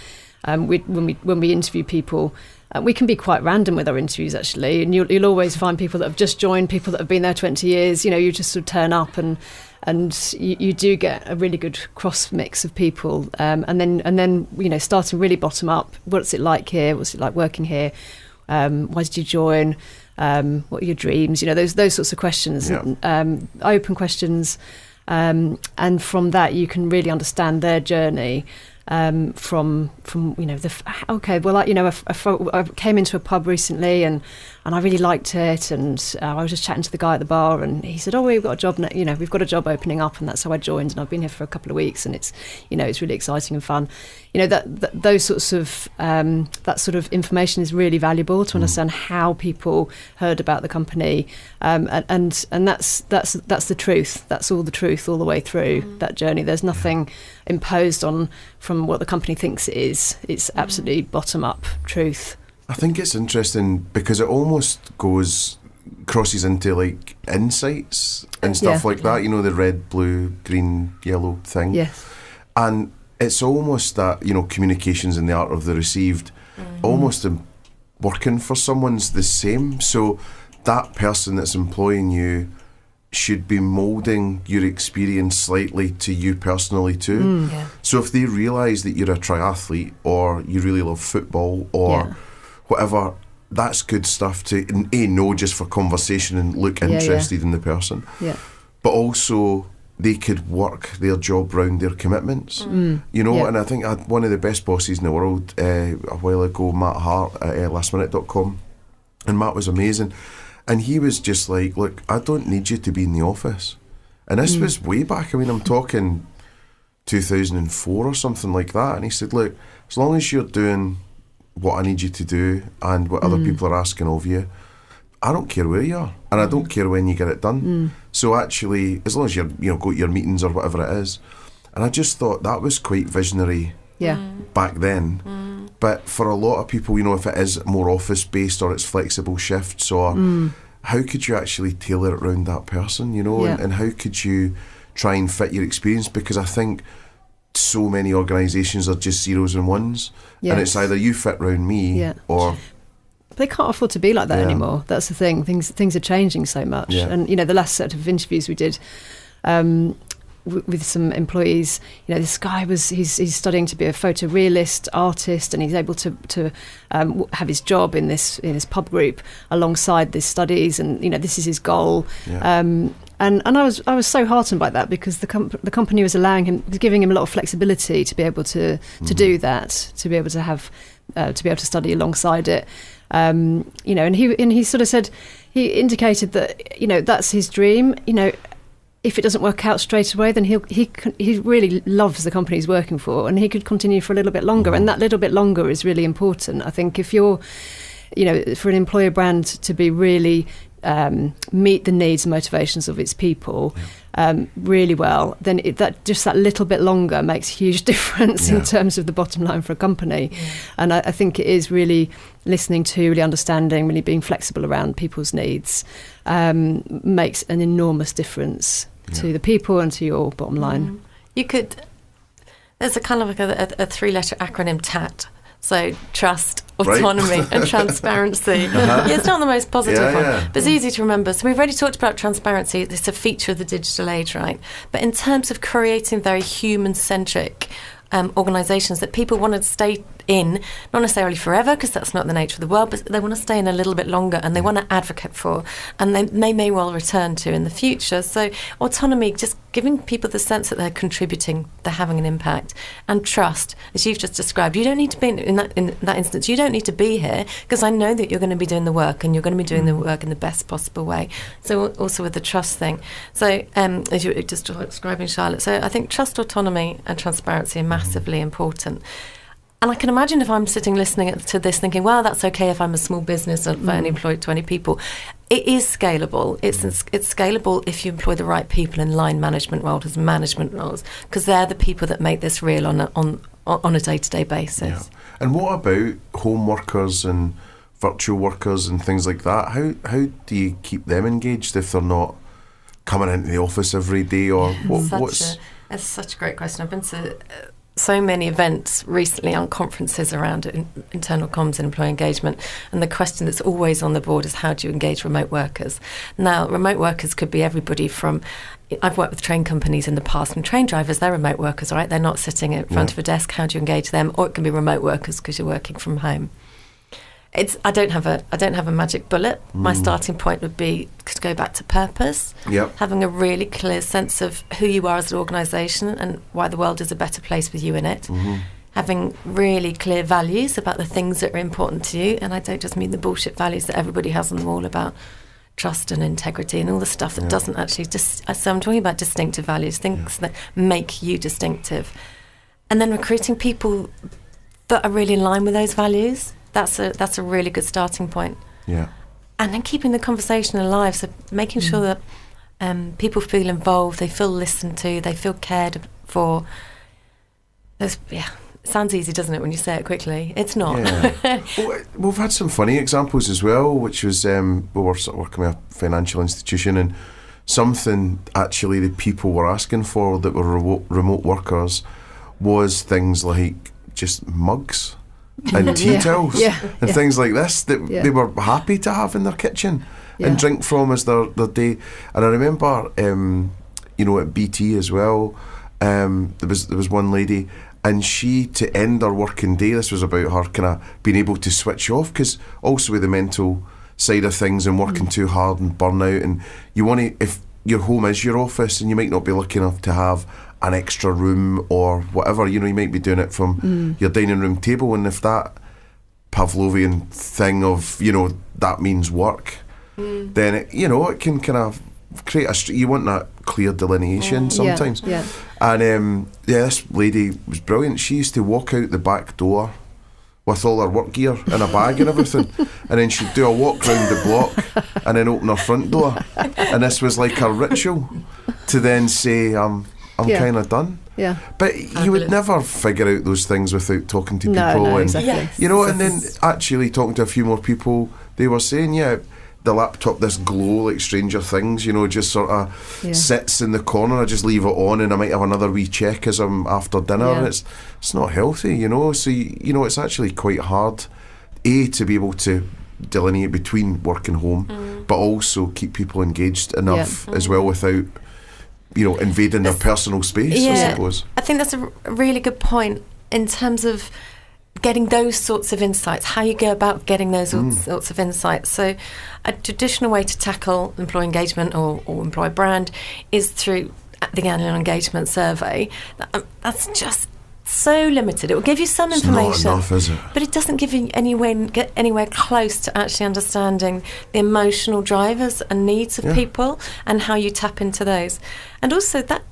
when we interview people, we can be quite random with our interviews actually, and you'll always find people that have just joined, people that have been there 20 years. You just sort of turn up and you do get a really good cross mix of people. And then starting really bottom up. What's it like here? What's it like working here? Why did you join? What are your dreams? Those sorts of questions, open questions. And from that, you can really understand their journey. From I came into a pub recently and I really liked it, and I was just chatting to the guy at the bar, and he said, we've got a job, we've got a job opening up, and that's how I joined, and I've been here for a couple of weeks, and it's really exciting and fun. Those sorts of that sort of information is really valuable to understand how people heard about the company, and that's the truth. That's all the truth all the way through that journey. There's nothing imposed on from what the company thinks it is. It's absolutely bottom up truth. I think it's interesting because it almost crosses into like insights and stuff like that, the red, blue, green, yellow thing. Yes. And it's almost that, communications and the art of the received, almost working for someone's the same. So that person that's employing you should be moulding your experience slightly to you personally too. So if they realise that you're a triathlete or you really love football or whatever, that's good stuff to know just for conversation and look interested in the person. But also they could work their job around their commitments, and I think I had one of the best bosses in the world a while ago, Matt Hart at lastminute.com, and Matt was amazing. And he was just like, look, I don't need you to be in the office. And this was way back. I mean, I'm talking 2004 or something like that. And he said, look, as long as you're doing what I need you to do and what other people are asking of you, I don't care where you are. And I don't care when you get it done. So actually, as long as you're, go to your meetings or whatever it is. And I just thought that was quite visionary back then. But for a lot of people, if it is more office-based or it's flexible shifts or how could you actually tailor it around that person, and how could you try and fit your experience? Because I think so many organisations are just zeros and ones, and it's either you fit around me or... They can't afford to be like that anymore. That's the thing. Things are changing so much. And, the last set of interviews we did... with some employees, this guy he's studying to be a photorealist artist, and he's able to have his job in this pub group alongside his studies, and this is his goal. And I was so heartened by that, because the company was giving him a lot of flexibility to be able to do that, to be able to have to be able to study alongside it. And he sort of said, he indicated that that's his dream. If it doesn't work out straight away, then he really loves the company he's working for, and he could continue for a little bit longer. And that little bit longer is really important. I think if you're, for an employer brand to be really meet the needs and motivations of its people really well, then that little bit longer makes a huge difference in terms of the bottom line for a company. And I think it is really listening to, really understanding, really being flexible around people's needs makes an enormous difference to the people and to your bottom line. There's a kind of like a 3-letter acronym TAT. So trust, autonomy and transparency. It's not the most positive one, but it's easy to remember. So we've already talked about transparency. It's a feature of the digital age, right? But in terms of creating very human-centric organisations that people want to stay in, not necessarily forever, because that's not the nature of the world, but they want to stay in a little bit longer, and they want to advocate for, and they may well return to in the future. So autonomy, just giving people the sense that they're contributing, they're having an impact, and trust, as you've just described. You don't need to be in that instance. You don't need to be here, because I know that you're going to be doing the work, and you're going to be doing the work in the best possible way. So also with the trust thing. So as you were just describing, Charlotte, so I think trust, autonomy, and transparency are massively important. And I can imagine if I'm sitting listening to this thinking, well, that's okay if I'm a small business and only employ 20 people. It is scalable. It's scalable if you employ the right people in line management roles, management roles, because they're the people that make this real on a day-to-day basis. Yeah. And what about home workers and virtual workers and things like that? How do you keep them engaged if they're not coming into the office every day? Or It's such a great question. I've been to so many events recently on conferences around internal comms and employee engagement, and the question that's always on the board is, how do you engage remote workers? Now, remote workers could be everybody from, I've worked with train companies in the past, and train drivers, they're remote workers, right? They're not sitting in front of a desk. How do you engage them? Or it can be remote workers because you're working from home. I don't have a magic bullet. My starting point would be to go back to purpose. Yep. Having a really clear sense of who you are as an organisation and why the world is a better place with you in it. Having really clear values about the things that are important to you, and I don't just mean the bullshit values that everybody has on the wall about trust and integrity and all the stuff that doesn't actually so I'm talking about distinctive values, things that make you distinctive. And then recruiting people that are really in line with those values. That's a really good starting point. Yeah. And then keeping the conversation alive, so making sure that people feel involved, they feel listened to, they feel cared for. It sounds easy, doesn't it, when you say it quickly? It's not. Yeah. Well, we've had some funny examples as well, which was we were sort of working with a financial institution, and something actually the people were asking for that were remote workers was things like just mugs and tea towels and things like this that they were happy to have in their kitchen and drink from as their day. And I remember, at BT as well, there was one lady, and she, to end her working day, this was about her kind of being able to switch off, because also with the mental side of things and working too hard and burnout, and you want to, if your home is your office and you might not be lucky enough to have an extra room or whatever, you might be doing it from your dining room table, and if that Pavlovian thing of, that means work, then it can kind of create you want that clear delineation sometimes. And this lady was brilliant. She used to walk out the back door with all her work gear in a bag and everything, and then she'd do a walk round the block and then open her front door, and this was like her ritual to then say, I'm kind of done. Yeah. But you would never figure out those things without talking to people. No, and exactly. And then actually talking to a few more people, they were saying, the laptop, this glow like Stranger Things, just sort of sits in the corner. I just leave it on, and I might have another wee check as I'm after dinner, and it's not healthy, so it's actually quite hard to be able to delineate between work and home, but also keep people engaged enough as well without invading their personal space, I suppose. I think that's a really good point in terms of getting those sorts of insights, how you go about getting those sorts of insights. So a traditional way to tackle employee engagement or employer brand is through the annual engagement survey. That's just so limited. It will give you some information. It's not enough, is it? But it doesn't give you anywhere close to actually understanding the emotional drivers and needs of people and how you tap into those. And also that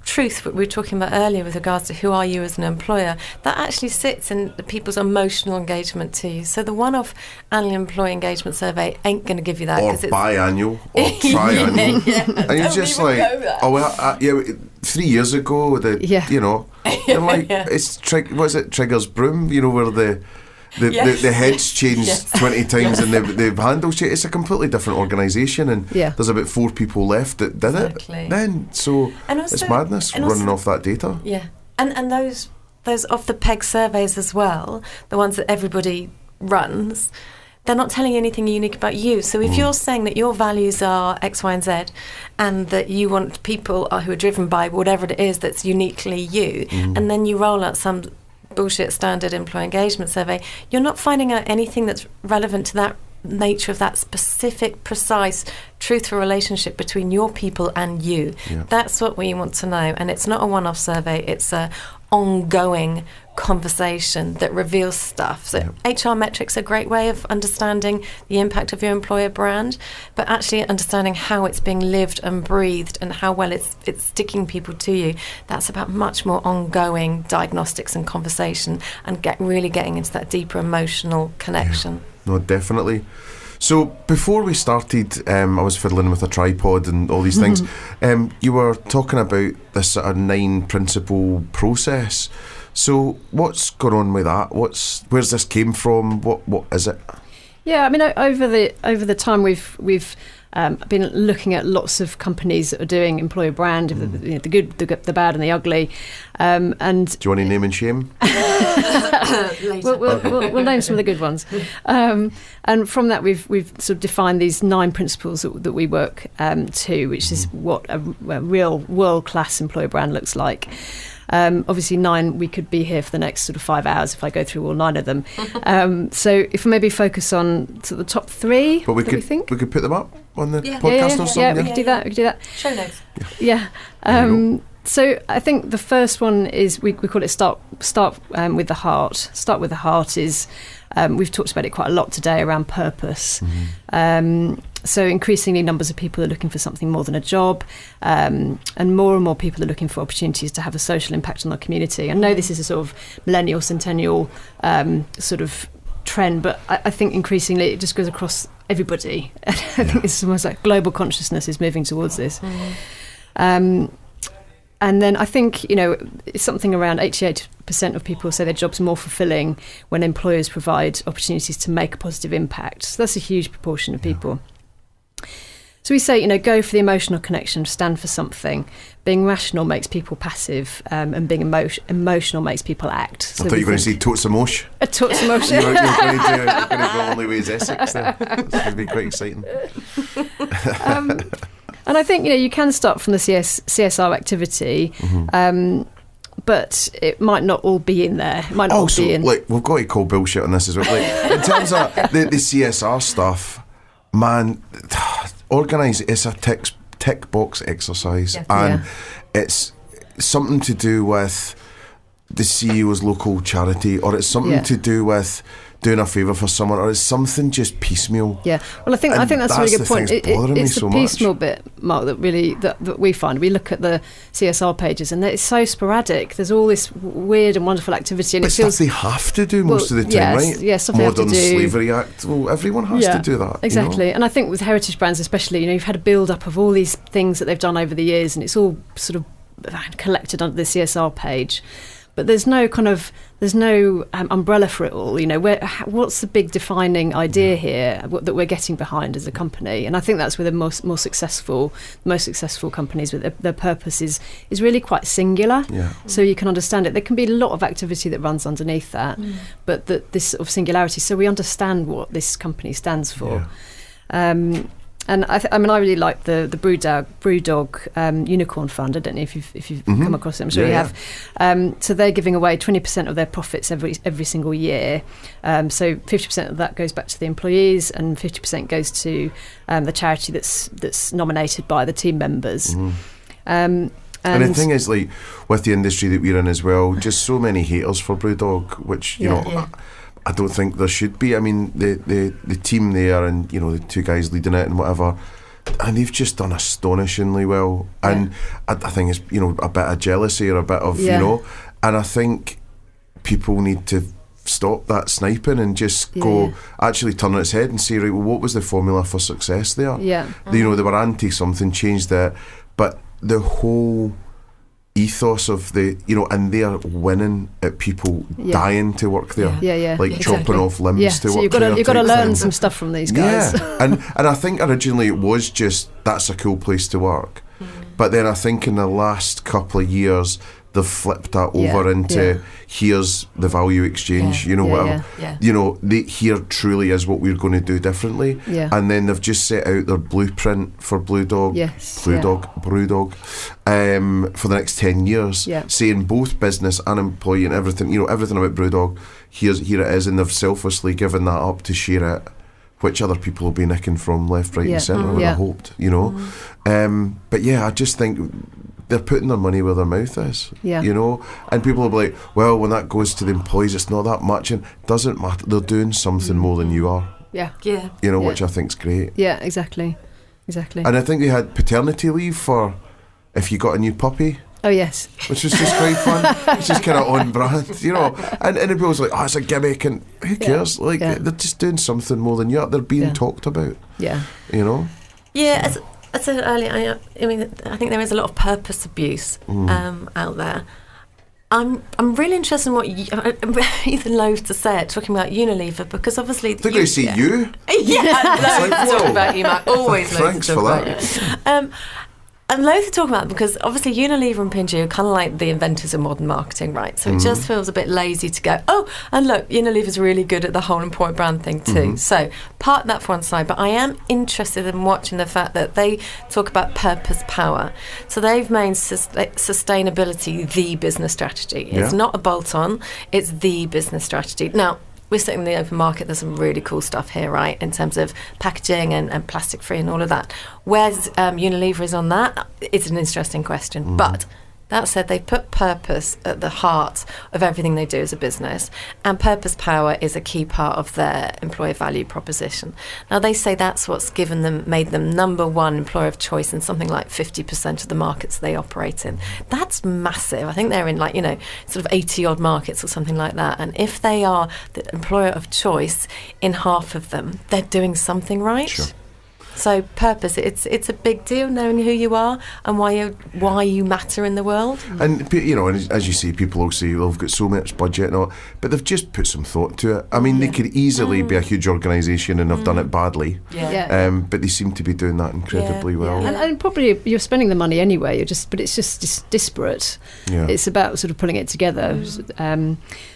truth that we were talking about earlier with regards to who are you as an employer, that actually sits in the people's emotional engagement to you. So the one-off annual employee engagement survey ain't going to give you that. Or biannual or triannual. And you're just like, 3 years ago, and like, it's Trigger's Broom, where the heads changed 20 times and the handles changed. It's a completely different organisation, and there's about 4 people left that did it then. So it's madness running off that data. Yeah, and those off the peg surveys as well, the ones that everybody runs, they're not telling you anything unique about you. So if you're saying that your values are X, Y, and Z, and that you want people who are driven by whatever it is that's uniquely you, and then you roll out some bullshit standard employee engagement survey, you're not finding out anything that's relevant to that nature of that specific, precise, truthful relationship between your people and you. That's what we want to know. And it's not a one-off survey, it's a ongoing conversation that reveals stuff. So HR metrics are a great way of understanding the impact of your employer brand, but actually understanding how it's being lived and breathed and how well it's sticking people to you. That's about much more ongoing diagnostics and conversation, and really getting into that deeper emotional connection. No, definitely. So before we started, I was fiddling with a tripod and all these things. You were talking about this sort of 9 principle process. So what's going on with that? Where's this came from? What is it? Yeah, I mean, over the time we've been looking at lots of companies that are doing employer brand, the good, the bad, and the ugly. And do you want to name and shame? We'll name some of the good ones. And from that, we've sort of defined these 9 principles that we work to, which is what a real world-class employer brand looks like. Obviously 9, we could be here for the next sort of 5 hours if I go through all 9 of them. So if we maybe focus on sort of the top 3, but we could put them up on the podcast or something. Yeah, we could do that. Show notes. Yeah. So I think the first one is we call it start with the heart. Start with the heart is we've talked about it quite a lot today around purpose. So increasingly numbers of people are looking for something more than a job, and more people are looking for opportunities to have a social impact on their community. I know this is a sort of millennial, centennial sort of trend, but I think increasingly it just goes across everybody. I think it's almost like global consciousness is moving towards this. And then I think, it's something around 88% of people say their job's more fulfilling when employers provide opportunities to make a positive impact. So that's a huge proportion of people. So we say, go for the emotional connection, stand for something. Being rational makes people passive, and being emotional makes people act. So I thought you were going to say totes emotion. A totes emotion. You're going to go Only Ways Essex there. It's going to be quite exciting. And I think, you can start from the CSR activity, but it might not all be in there. It might not all be in. We've got to call bullshit on this as well. In terms of the CSR stuff, man, it's a tick box exercise, and it's something to do with the CEO's local charity, or it's something to do with doing a favour for someone, or it's something just piecemeal. Yeah, well, I think that's a really good point. It's the piecemeal much. Bit, Mark, that really that we find. We look at the CSR pages, and it's so sporadic. There's all this weird and wonderful activity, and but it feels stuff they have to do most of the time, right? Yeah, stuff Modern they have to do. Slavery Act. Well, everyone has to do that. Exactly, and I think with heritage brands, especially, you've had a build up of all these things that they've done over the years, and it's all sort of collected under the CSR page. But there's no umbrella for it all. What's the big defining idea here that we're getting behind as a company? And I think that's where the most successful companies with their purpose is really quite singular. Yeah. So you can understand it. There can be a lot of activity that runs underneath that, but this sort of singularity. So we understand what this company stands for. Yeah. And I really like the BrewDog Unicorn Fund. I don't know if you've come across it. I'm sure you have. So they're giving away 20% of their profits every single year. So 50% of that goes back to the employees, and 50% goes to the charity that's nominated by the team members. And the thing is, with the industry that we're in as well, just so many haters for BrewDog, which I don't think there should be. I mean, the team there, and the 2 guys leading it and whatever, and they've just done astonishingly well. And I think it's a bit of jealousy or a bit of and I think people need to stop that sniping and just go actually turn it its head and say, right, well, what was the formula for success there? They were anti something, changed it, but the whole ethos of and they're winning at people dying to work there, chopping off limbs to work there. You've got to learn some stuff from these guys. and I think originally it was just that's a cool place to work, but then I think in the last couple of years they've flipped that over into here's the value exchange, whatever. Here truly is what we're going to do differently. And then they've just set out their blueprint for BrewDog, for the next 10 years, saying both business and employee and everything, everything about BrewDog, here it is, and they've selflessly given that up to share it, which other people will be nicking from left, right and centre, I would have hoped, But I just think they're putting their money where their mouth is, and people will be like, well, when that goes to the employees, it's not that much, and it doesn't matter, they're doing something more than you are, which I think's great. Exactly. And I think they had paternity leave for if you got a new puppy. Oh yes, which was just quite fun. It's just kind of on brand, and everybody's like, oh, it's a gimmick, and who cares? They're just doing something more than you are. They're being talked about. As I said earlier, I think there is a lot of purpose abuse out there. I'm really interested in what I'm either loath to say it, talking about Unilever, because obviously they're going to see you. Loath to talk about you, Mark. Always loath Thanks to talk for about that. you. I'm loath to talk about it because obviously Unilever and P&G are kind of like the inventors of modern marketing, right? So it just feels a bit lazy to go, oh, and look, Unilever's really good at the whole employer brand thing too. So park that for one side. But I am interested in watching the fact that they talk about purpose power. So they've made sustainability the business strategy. It's not a bolt-on, it's the business strategy. Now, we're sitting in the open market, there's some really cool stuff here, right, in terms of packaging and plastic-free and all of that. Where's Unilever is on that? It's an interesting question. But that said, they put purpose at the heart of everything they do as a business, and purpose power is a key part of their employer value proposition. Now, they say that's what's made them number one employer of choice in something like 50% of the markets they operate in. That's massive. I think they're in sort of 80 odd markets or something like that. And if they are the employer of choice in half of them, they're doing something right. Sure. So purpose, it's a big deal, knowing who you are and why you matter in the world. And, and as you say, people will say, well, they've got so much budget and all, but they've just put some thought to it. I mean, they could easily be a huge organisation and have done it badly, but they seem to be doing that incredibly well. And probably you're spending the money anyway, but it's just disparate. Yeah. It's about sort of pulling it together.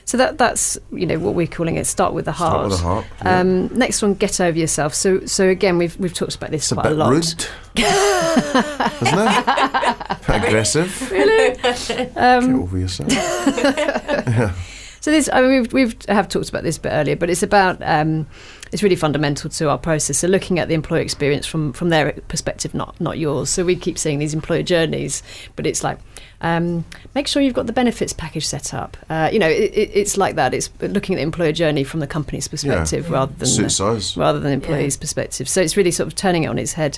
So that's what we're calling it. Start with the heart. Yeah. Next one, get over yourself. So again, we've talked about this quite a lot. It's a bit rude, isn't it? Aggressive. Really? Get over yourself. Yeah. So this, I mean, we've talked about this a bit earlier, but it's about it's really fundamental to our process. So looking at the employee experience from their perspective, not yours. So we keep seeing these employer journeys, but it's like make sure you've got the benefits package set up. It's like that. It's looking at the employer journey from the company's perspective rather than the employee's perspective. So it's really sort of turning it on its head.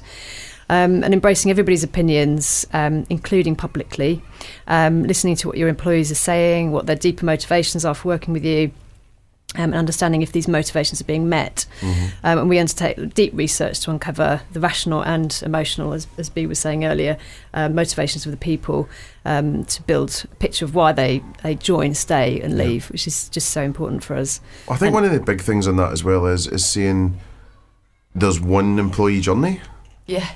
And embracing everybody's opinions, including publicly, listening to what your employees are saying, what their deeper motivations are for working with you, and understanding if these motivations are being met. And we undertake deep research to uncover the rational and emotional, as Bea was saying earlier, motivations of the people, to build a picture of why they join, stay and leave, which is just so important for us. I think one of the big things on that as well is saying there's one employee journey. Yeah.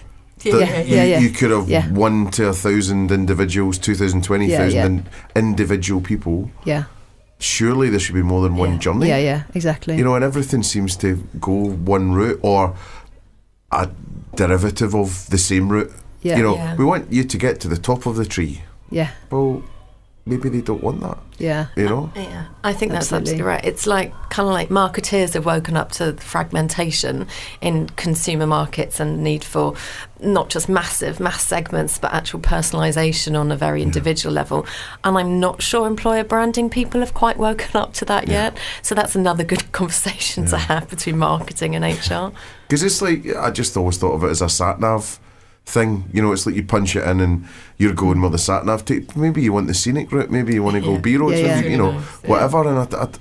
You could have 1 to 1,000 individuals, 2,000, 20,000 individual people. Yeah. Surely there should be more than one journey. Yeah, exactly. And everything seems to go one route or a derivative of the same route. Yeah. We want you to get to the top of the tree. Yeah. Well, maybe they don't want that. Yeah. Yeah. I think that's absolutely right. It's kind of like marketeers have woken up to fragmentation in consumer markets and need for not just mass segments, but actual personalisation on a very individual level. And I'm not sure employer branding people have quite woken up to that yet. So that's another good conversation to have between marketing and HR. Because it's I just always thought of it as a sat-nav thing. It's like you punch it in and you're going where the sat-nav take. Maybe you want the scenic route, maybe you want to go B roads, whatever. And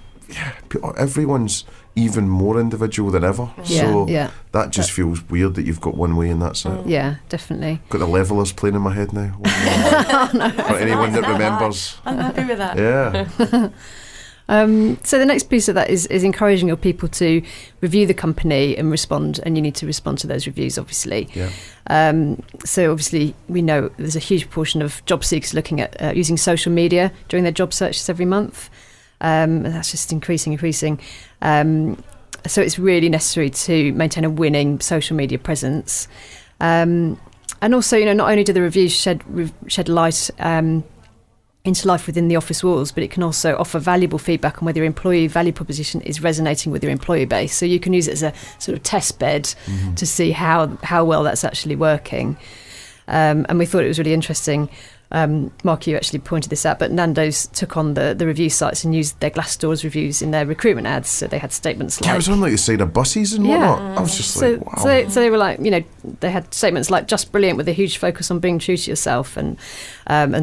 everyone's even more individual than ever. That just feels weird that you've got one way and that's it. Yeah, definitely. Got the levelers playing in my head now. For anyone that remembers. I'm happy with that. Yeah. So the next piece of that is encouraging your people to review the company and respond, and you need to respond to those reviews, obviously. Yeah. So obviously we know there's a huge portion of job seekers looking at using social media during their job searches every month. And that's just increasing. So it's really necessary to maintain a winning social media presence. And also, not only do the reviews shed light into life within the office walls, but it can also offer valuable feedback on whether your employee value proposition is resonating with your employee base. So you can use it as a sort of test bed to see how well that's actually working. And we thought it was really interesting. Mark, you actually pointed this out, but Nando's took on the review sites and used their Glassdoor's reviews in their recruitment ads. So they had statements like... it was on the side of buses and whatnot. I was just wow. So they were like, they had statements like, just brilliant, with a huge focus on being true to yourself, and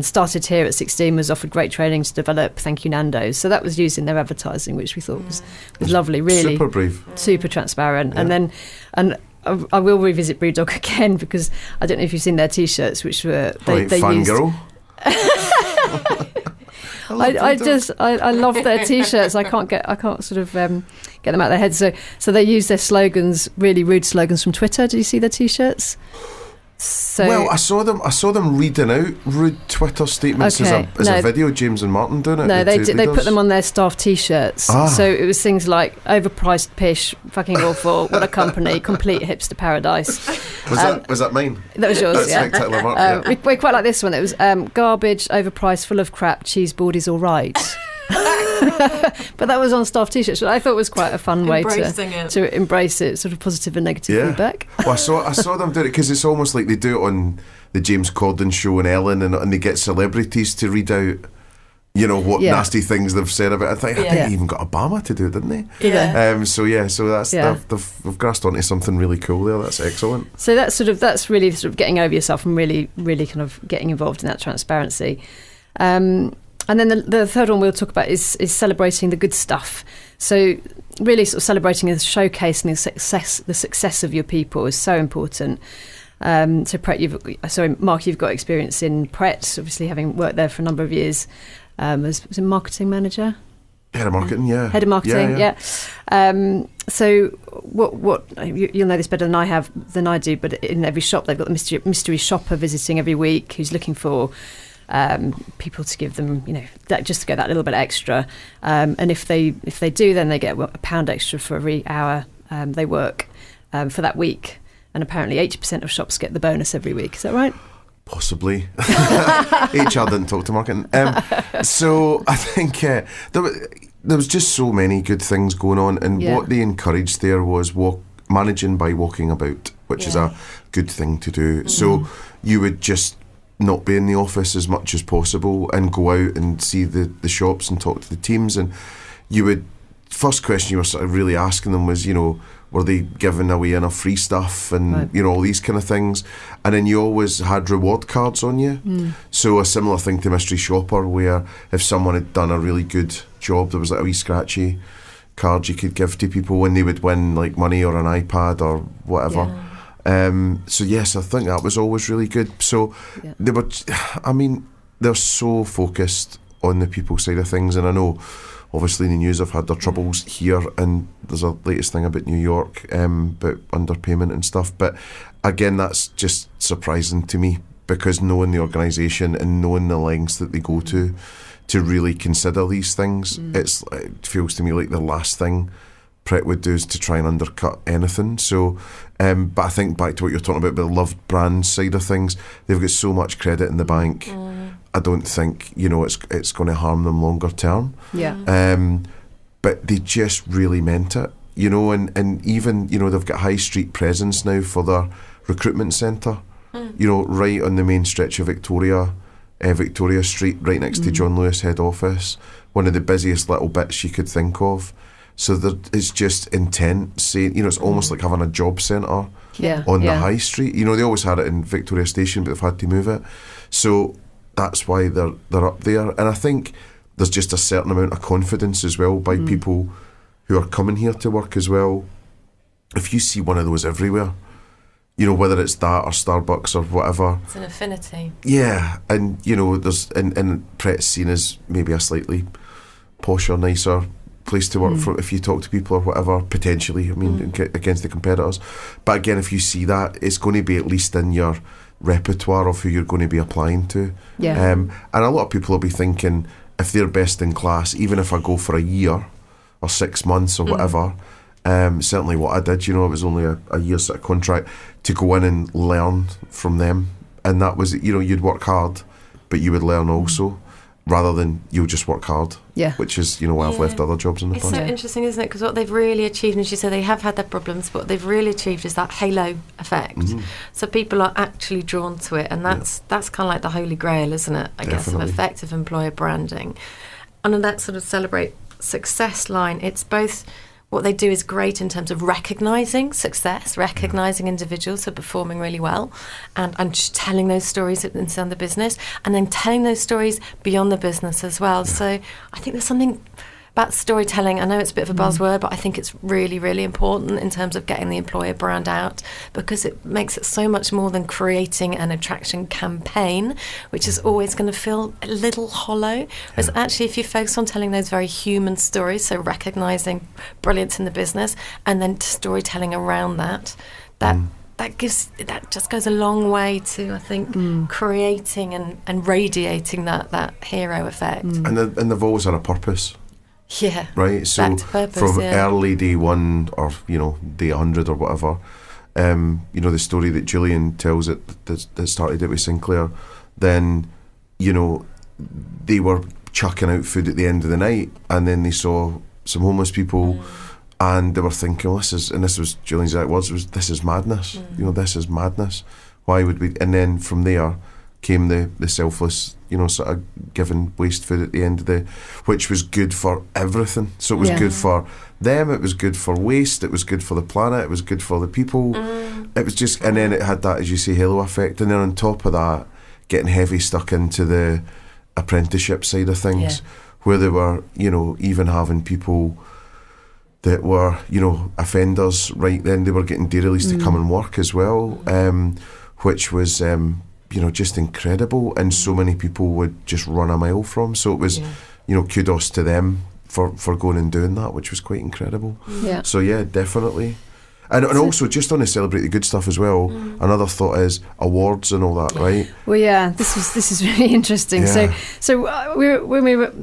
started here at 16, was offered great training to develop, thank you Nando's. So that was used in their advertising, which we thought was lovely, really. Super brief. Super transparent. Yeah. And I will revisit Brewdog again, because I don't know if you've seen their T-shirts, which were they used. I love their T-shirts. I can't sort of get them out of their heads. So they use their slogans, really rude slogans from Twitter. Did you see their T-shirts? So, well, I saw them reading out rude Twitter statements as a video. James and Martin doing it. No, they put them on their staff T-shirts. So it was things like overpriced pish, fucking awful, what a company, complete hipster paradise. Was that mine? That was yours. That's yeah. spectacular, Mark, We quite like this one. It was garbage, overpriced, full of crap. Cheese board is all right. But that was on staff T-shirts, which I thought was quite a fun way to embrace it, sort of positive and negative feedback. Well, I saw them do it because it's almost like they do it on the James Corden show and Ellen, and they get celebrities to read out, what nasty things they've said about it. I think they even got Obama to do it, didn't they? Yeah. So that's they've grasped onto something really cool there. That's excellent. So that's really sort of getting over yourself and really, really kind of getting involved in that transparency. And then the third one we'll talk about is celebrating the good stuff. So really sort of celebrating and showcasing the success of your people is so important. So Pret, Mark, you've got experience in Pret, obviously having worked there for a number of years. Was a marketing manager? Head of marketing, yeah. Head of marketing, yeah. So what you'll know this better than I do, but in every shop they've got the mystery shopper visiting every week who's looking for people to give them, just to go that little bit extra. And if they do, then they get £1 extra for every hour they work for that week. And apparently 80% of shops get the bonus every week. Is that right? Possibly. HR didn't talk to marketing. So I think there was just so many good things going on. And what they encouraged there was managing by walking about, which is a good thing to do. Mm-hmm. So you would just not be in the office as much as possible and go out and see the shops and talk to the teams. And you would, first question you were sort of really asking them was, were they giving away enough free stuff and, all these kind of things. And then you always had reward cards on you. Mm. So a similar thing to Mystery Shopper, where if someone had done a really good job, there was like a wee scratchy card you could give to people when they would win like money or an iPad or whatever. Yeah. So yes, I think that was always really good. So they're so focused on the people side of things, and I know obviously in the news have had their troubles here, and there's a latest thing about New York about underpayment and stuff, but again that's just surprising to me, because knowing the organisation and knowing the lengths that they go to really consider these things, it feels to me like the last thing Pret would do is to try and undercut anything. So but I think back to what you're talking about the loved brand side of things, they've got so much credit in the bank. I don't think it's going to harm them longer term. But they just really meant it, and even they've got high street presence now for their recruitment centre, right on the main stretch of Victoria Street, right next to John Lewis head office, one of the busiest little bits you could think of. So it's just intense. It's almost like having a job centre on the high street. They always had it in Victoria Station, but they've had to move it. So that's why they're up there. And I think there's just a certain amount of confidence as well by people who are coming here to work as well. If you see one of those everywhere, whether it's that or Starbucks or whatever. It's an affinity. Yeah, and there's and Pret's seen as maybe a slightly posher, nicer place to work for if you talk to people or whatever, potentially, against the competitors. But again, if you see that, it's going to be at least in your repertoire of who you're going to be applying to. And a lot of people will be thinking, if they're best in class, even if I go for a year or 6 months or whatever, certainly what I did, it was only a year sort of contract, to go in and learn from them. And that was, you'd work hard, but you would learn also, rather than you'll just work hard, which is why I've left other jobs in the past. It's so interesting, isn't it? Because what they've really achieved, and as you say, they have had their problems, but what they've really achieved is that halo effect. So people are actually drawn to it, and that's kind of like the holy grail, isn't it? I guess, of effective employer branding. And on that sort of celebrate success line, it's both. What they do is great in terms of recognising success, recognising individuals who are performing really well, and just telling those stories inside the business, and then telling those stories beyond the business as well. So I think there's something about storytelling. I know it's a bit of a buzzword, but I think it's really, really important in terms of getting the employer brand out, because it makes it so much more than creating an attraction campaign, which is always going to feel a little hollow. Whereas actually, if you focus on telling those very human stories, so recognising brilliance in the business and then storytelling around that that just goes a long way to, I think, creating and radiating that hero effect. And they've always had a purpose. Yeah. Right? So back to purpose, from early day one, or, day 100 or whatever, the story that Julian tells that started it with Sinclair, then, they were chucking out food at the end of the night, and then they saw some homeless people, and they were thinking, this was Julian's exact words, this is madness. This is madness. Why would we? And then from there came the selfless, sort of giving waste food at the end of which was good for everything. So it was good for them, it was good for waste, it was good for the planet, it was good for the people. It was just, and then it had that, as you say, halo effect. And then on top of that, getting heavy stuck into the apprenticeship side of things, where they were, even having people that were, offenders right then, they were getting day release to come and work as well, which was, just incredible, and so many people would just run a mile from. So it was, kudos to them for going and doing that, which was quite incredible. Yeah. So yeah, definitely. And also, just on the Celebrate the Good stuff as well, another thought is awards and all that, right? Well, yeah, this is really interesting. Yeah. When we were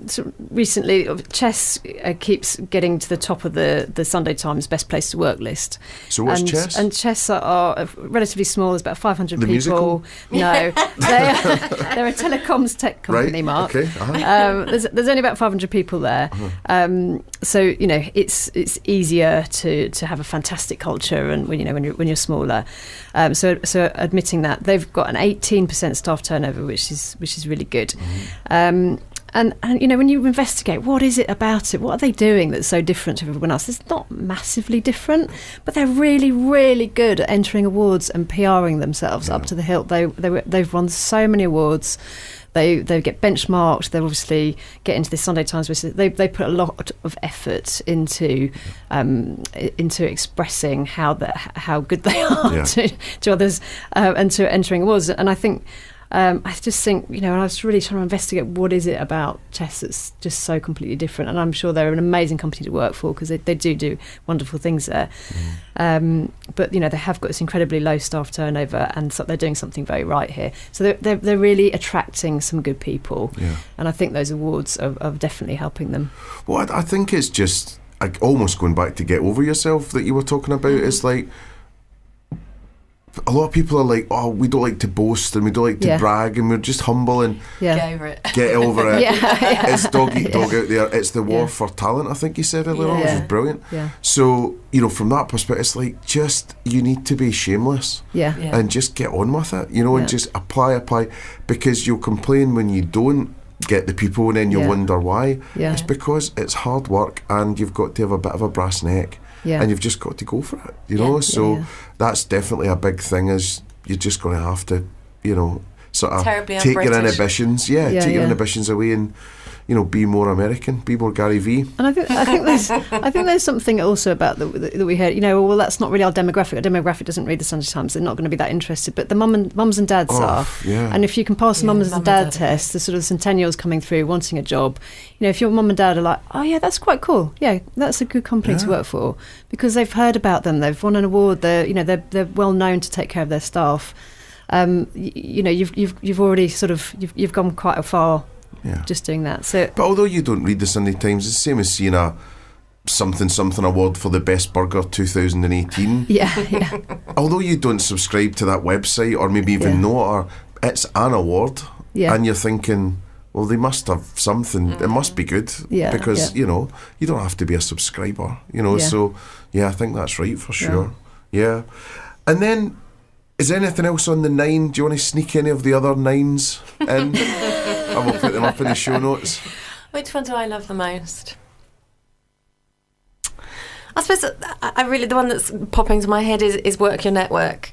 recently, chess keeps getting to the top of the Sunday Times Best Place to Work list. So what's chess? And chess are relatively small. There's about 500 the people. Musical? No, they're a telecoms tech company, right? Mark. Okay. Uh-huh. There's only about 500 people there. So it's easier to have a fantastic culture, and when you're smaller. So admitting that they've got an 18% staff turnover, which is really good. And when you investigate, what is it about it? What are they doing that's so different to everyone else? It's not massively different, but they're really, really good at entering awards and PRing themselves up to the hilt. They've won so many awards. They get benchmarked. They obviously get into the Sunday Times. They put a lot of effort into expressing how good they are to others, and to entering awards. And I think. I just think, I was really trying to investigate what is it about chess that's just so completely different. And I'm sure they're an amazing company to work for, because they do wonderful things there. But, they have got this incredibly low staff turnover, and so they're doing something very right here. So they're really attracting some good people. Yeah. And I think those awards are definitely helping them. Well, I think it's just almost going back to get over yourself that you were talking about. It's like, a lot of people are like, we don't like to boast and we don't like to brag, and we're just humble and get over it. Get over it. It's dog eat dog out there. It's the war for talent, I think you said earlier on, which is brilliant. Yeah. So, from that perspective, it's like, just, you need to be shameless and just get on with it, and just apply, because you'll complain when you don't get the people, and then you'll wonder why. It's because it's hard work, and you've got to have a bit of a brass neck. Yeah. And you've just got to go for it, So that's definitely a big thing, is you're just going to have to, sort of take your inhibitions. Take your inhibitions away and, be more American, be more Gary Vee. And I think there's something also about that we heard, well, that's not really our demographic. Our demographic doesn't read the Sunday Times. They're not going to be that interested. But the mums and dads are. Yeah. And if you can pass the mums and dad test, the sort of centennials coming through wanting a job, if your mum and dad are like, oh yeah, that's quite cool. Yeah, that's a good company to work for, because they've heard about them. They've won an award. They're well known to take care of their staff. You've already sort of you've gone quite a far. Yeah. Just doing that. So, but although you don't read the Sunday Times, it's the same as seeing a something award for the best burger 2018. Yeah. Although you don't subscribe to that website or maybe even know it, or it's an award, and you're thinking, well, they must have something. It must be good, because you don't have to be a subscriber. So I think that's right for sure. Yeah. And then, is there anything else on the 9? Do you want to sneak any of the other 9s in? I will put them up in the show notes. Which one do I love the most? I suppose I really, the one that's popping to my head is work your network.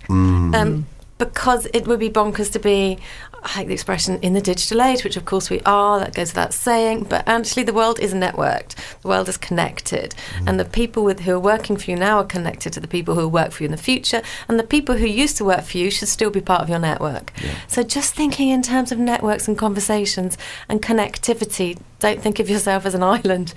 Because it would be bonkers to be, I hate the expression, in the digital age, which of course we are, that goes without saying, but actually the world is networked, the world is connected, and the people who are working for you now are connected to the people who will work for you in the future, and the people who used to work for you should still be part of your network. So just thinking in terms of networks and conversations and connectivity, don't think of yourself as an island,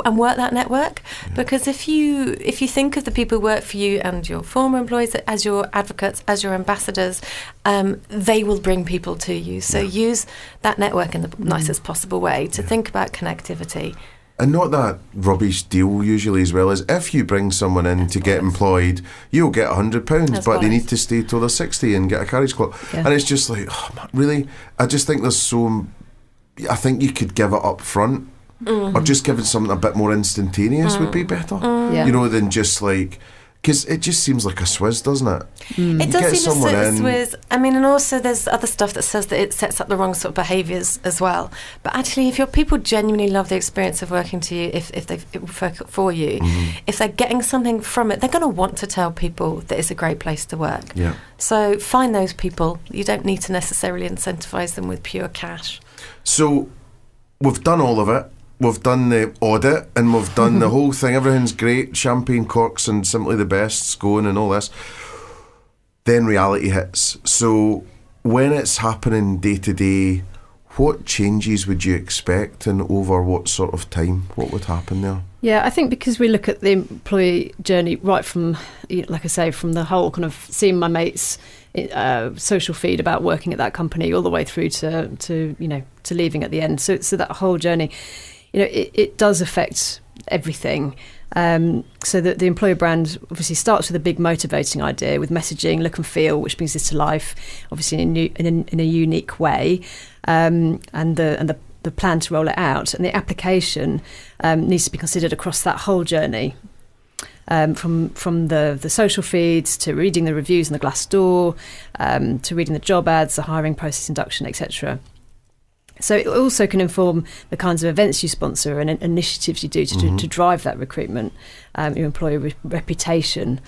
and work that network. Because if you think of the people who work for you and your former employees as your advocates, as your ambassadors, they will bring people to you. So use that network in the nicest possible way to think about connectivity. And not that rubbish deal usually as well, as if you bring someone in to get employed, you'll get £100, but they need to stay till they're 60 and get a carriage clock. And it's just like, oh, man, really? I just think I think you could give it up front, or just give it something a bit more instantaneous would be better, than just like, because it just seems like a swizz, doesn't it? It does seem a swizz. I mean, and also there's other stuff that says that it sets up the wrong sort of behaviours as well. But actually, if your people genuinely love the experience of working to you, if they work for you, if they're getting something from it, they're going to want to tell people that it's a great place to work. Yeah. So find those people. You don't need to necessarily incentivise them with pure cash. So we've done all of it. We've done the audit and we've done the whole thing. Everything's great, champagne corks and simply the best, scone and all this. Then reality hits. So when it's happening day to day, what changes would you expect and over what sort of time? What would happen there? Yeah, I think because we look at the employee journey right from, like I say, from the whole kind of seeing my mates' social feed about working at that company all the way through to leaving at the end. So that whole journey, it does affect everything. So that the employer brand obviously starts with a big motivating idea with messaging, look and feel, which brings this to life, obviously in a unique way, and the plan to roll it out, and the application needs to be considered across that whole journey. From the social feeds to reading the reviews in the Glassdoor, to reading the job ads, the hiring process, induction, etc. So it also can inform the kinds of events you sponsor and initiatives you do to drive that recruitment, your employer reputation.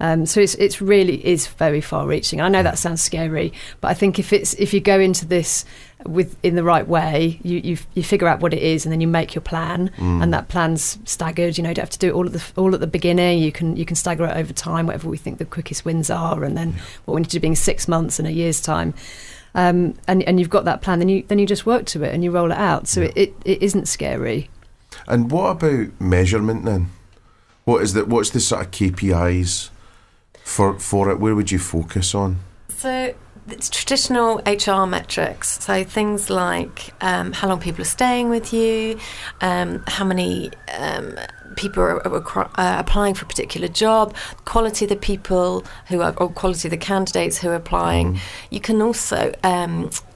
So it's really is very far-reaching. I know that sounds scary, but I think if you go into this in the right way, you figure out what it is, and then you make your plan, and that plan's staggered. You don't have to do it all at the beginning. You can stagger it over time, whatever we think the quickest wins are, and then what we need to do in 6 months and a year's time. And you've got that plan, then you just work to it and you roll it out. So it isn't scary. And what about measurement then? What's the sort of KPIs for it? Where would you focus on? So it's traditional HR metrics. So things like how long people are staying with you, how many people are applying for a particular job, quality of the people or quality of the candidates who are applying. You can also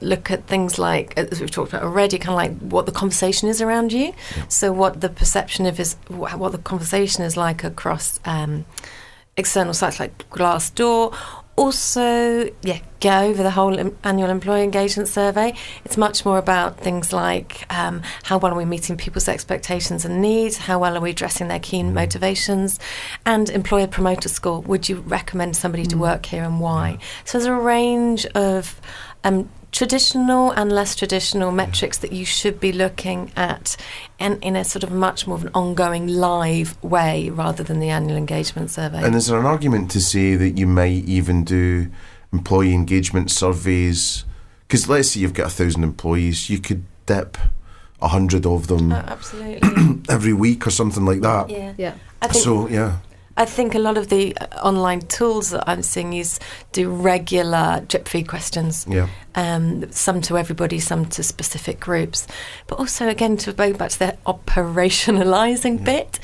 look at things like, as we've talked about already, kind of like what the conversation is around you. So what the perception what the conversation is like across external sites like Glassdoor. Also, go over the whole annual employee engagement survey. It's much more about things like how well are we meeting people's expectations and needs, how well are we addressing their key motivations, and employer promoter score. Would you recommend somebody to work here and why? So there's a range of traditional and less traditional metrics that you should be looking at in a sort of much more of an ongoing live way rather than the annual engagement survey. And is there an argument to say that you might even do employee engagement surveys? Because let's say you've got 1,000 employees, you could dip 100 of them absolutely every week or something like that. Yeah. I think a lot of the online tools that I'm seeing do regular drip feed questions. Some to everybody, some to specific groups. But also, again, to go back to the operationalising bit,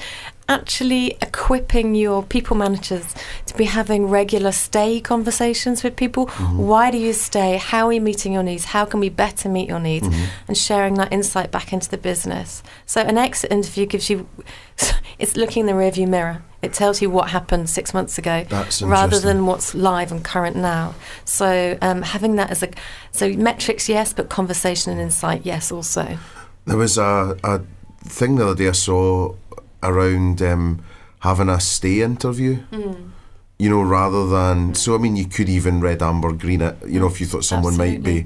actually equipping your people managers to be having regular stay conversations with people. Why do you stay? How are you meeting your needs? How can we better meet your needs? And sharing that insight back into the business. So an exit interview gives you, it's looking in the rearview mirror. It tells you what happened 6 months ago rather than what's live and current now. So having that so metrics, yes, but conversation and insight, yes, also. There was a thing the other day I saw around having a stay interview, rather than, so I mean, you could even red, amber, green it, if you thought someone might be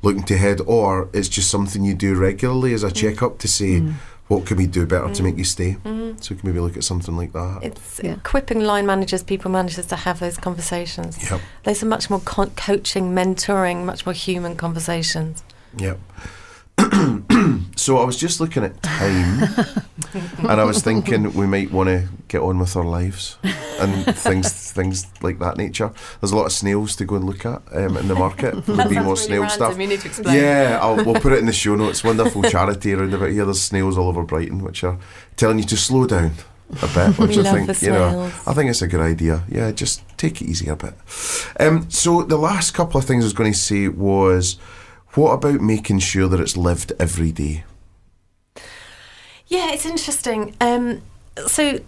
looking to head, or it's just something you do regularly as a check-up to say, what can we do better to make you stay? So we can maybe look at something like that. It's equipping line managers, people managers to have those conversations. Those are much more coaching, mentoring, much more human conversations. So I was just looking at time, and I was thinking we might want to get on with our lives and things like that nature. There's a lot of snails to go and look at in the market. There'll be more really snail random. stuff. You need to explain. Yeah, we'll put it in the show notes. Wonderful charity around about here. There's snails all over Brighton, which are telling you to slow down a bit, which We I love think, the you know, snails. I think it's a good idea. Yeah, just take it easy a bit. So the last couple of things I was going to say was, what about making sure that it's lived every day? Yeah, it's interesting. So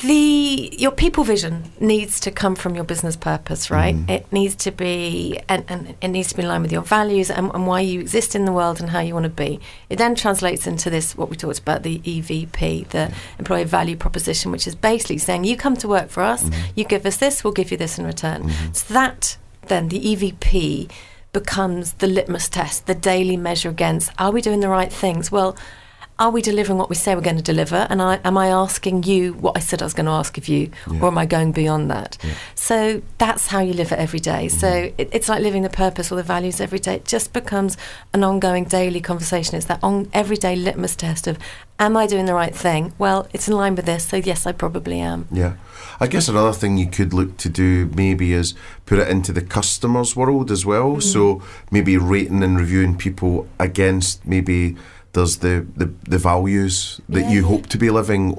your people vision needs to come from your business purpose, right? It needs to be, and it needs to be in line with your values and why you exist in the world and how you want to be. It then translates into this, what we talked about, the EVP, the employee value proposition, which is basically saying, you come to work for us, you give us this, we'll give you this in return. So that, then, the EVP becomes the litmus test, the daily measure against, are we doing the right things? Well, are we delivering what we say we're going to deliver? And am I asking you what I said I was going to ask of you? Yeah. Or am I going beyond that? Yeah. So that's how you live it every day. So it's like living the purpose or the values every day. It just becomes an ongoing daily conversation. It's that everyday litmus test of, am I doing the right thing? Well, it's in line with this, so yes, I probably am. Yeah. I guess another thing you could look to do maybe is put it into the customer's world as well. So maybe rating and reviewing people against maybe there's the values that you hope to be living,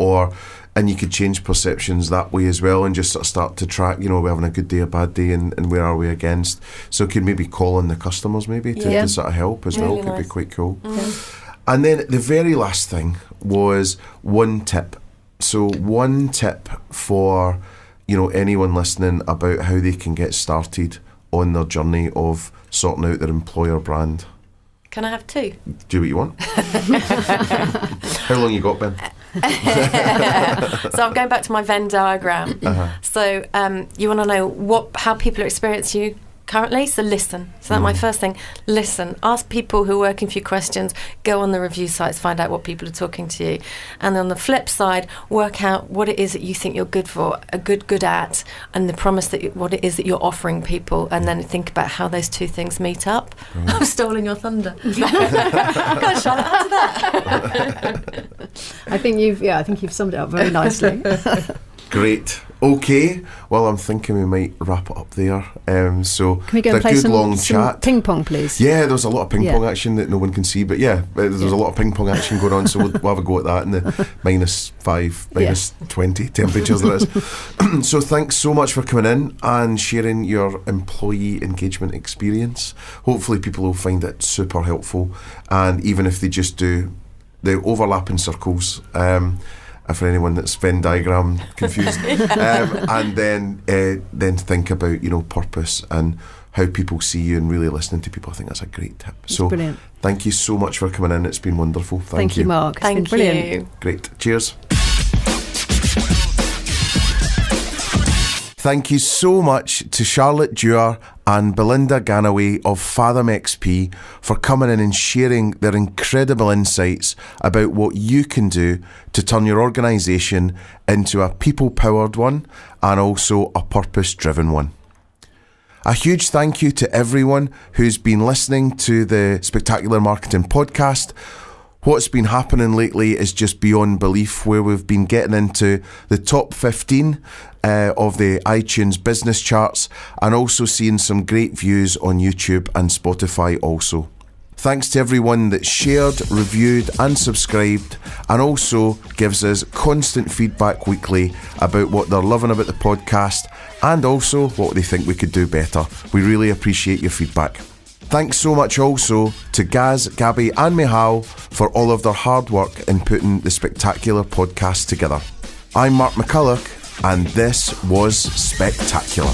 and you could change perceptions that way as well and just sort of start to track, you know, we're having a good day, a bad day, and where are we against. So it could maybe call on the customers maybe to sort of help as well. Could be quite cool. And then the very last thing was one tip. So one tip for, you know, anyone listening about how they can get started on their journey of sorting out their employer brand. Can I have two? Do what you want. How long you got, Ben? So I'm going back to my Venn diagram. So you want to know how people experience you currently, so listen. So that's my first thing. Listen. Ask people who are working for you questions. Go on the review sites, find out what people are talking to you. And then on the flip side, work out what it is that you think you're good for, good at, and the promise that what it is that you're offering people, and then think about how those two things meet up. I'm stealing your thunder. Go on, Charlotte, answer that. I think you've summed it up very nicely. Great. Okay. Well, I'm thinking we might wrap it up there. So can we go and play some chat. Ping pong, please? Yeah, there's a lot of ping pong action that no one can see, but there's a lot of ping pong action going on. So we'll have a go at that in the -5, -20 temperatures there is. So thanks so much for coming in and sharing your employee engagement experience. Hopefully, people will find it super helpful, and even if they just do the overlapping circles. For anyone that's Venn diagram confused, and then think about, you know, purpose and how people see you and really listening to people. I think that's a great tip. So brilliant. Thank you so much for coming in. It's been wonderful. Thank you, Mark. It's Thank been brilliant. you. Great. Cheers. Thank you so much to Charlotte Dewar and Belinda Gannaway of Fathom XP for coming in and sharing their incredible insights about what you can do to turn your organisation into a people-powered one and also a purpose-driven one. A huge thank you to everyone who's been listening to the Spectacular Marketing Podcast. What's been happening lately is just beyond belief, where we've been getting into the top 15 of the iTunes business charts, and also seeing some great views on YouTube and Spotify also. Thanks to everyone that shared, reviewed and subscribed, and also gives us constant feedback weekly about what they're loving about the podcast and also what they think we could do better. We really appreciate your feedback. Thanks so much also to Gaz, Gabby and Mihal for all of their hard work in putting the Spectacular podcast together. I'm Mark McCulloch and this was Spectacular.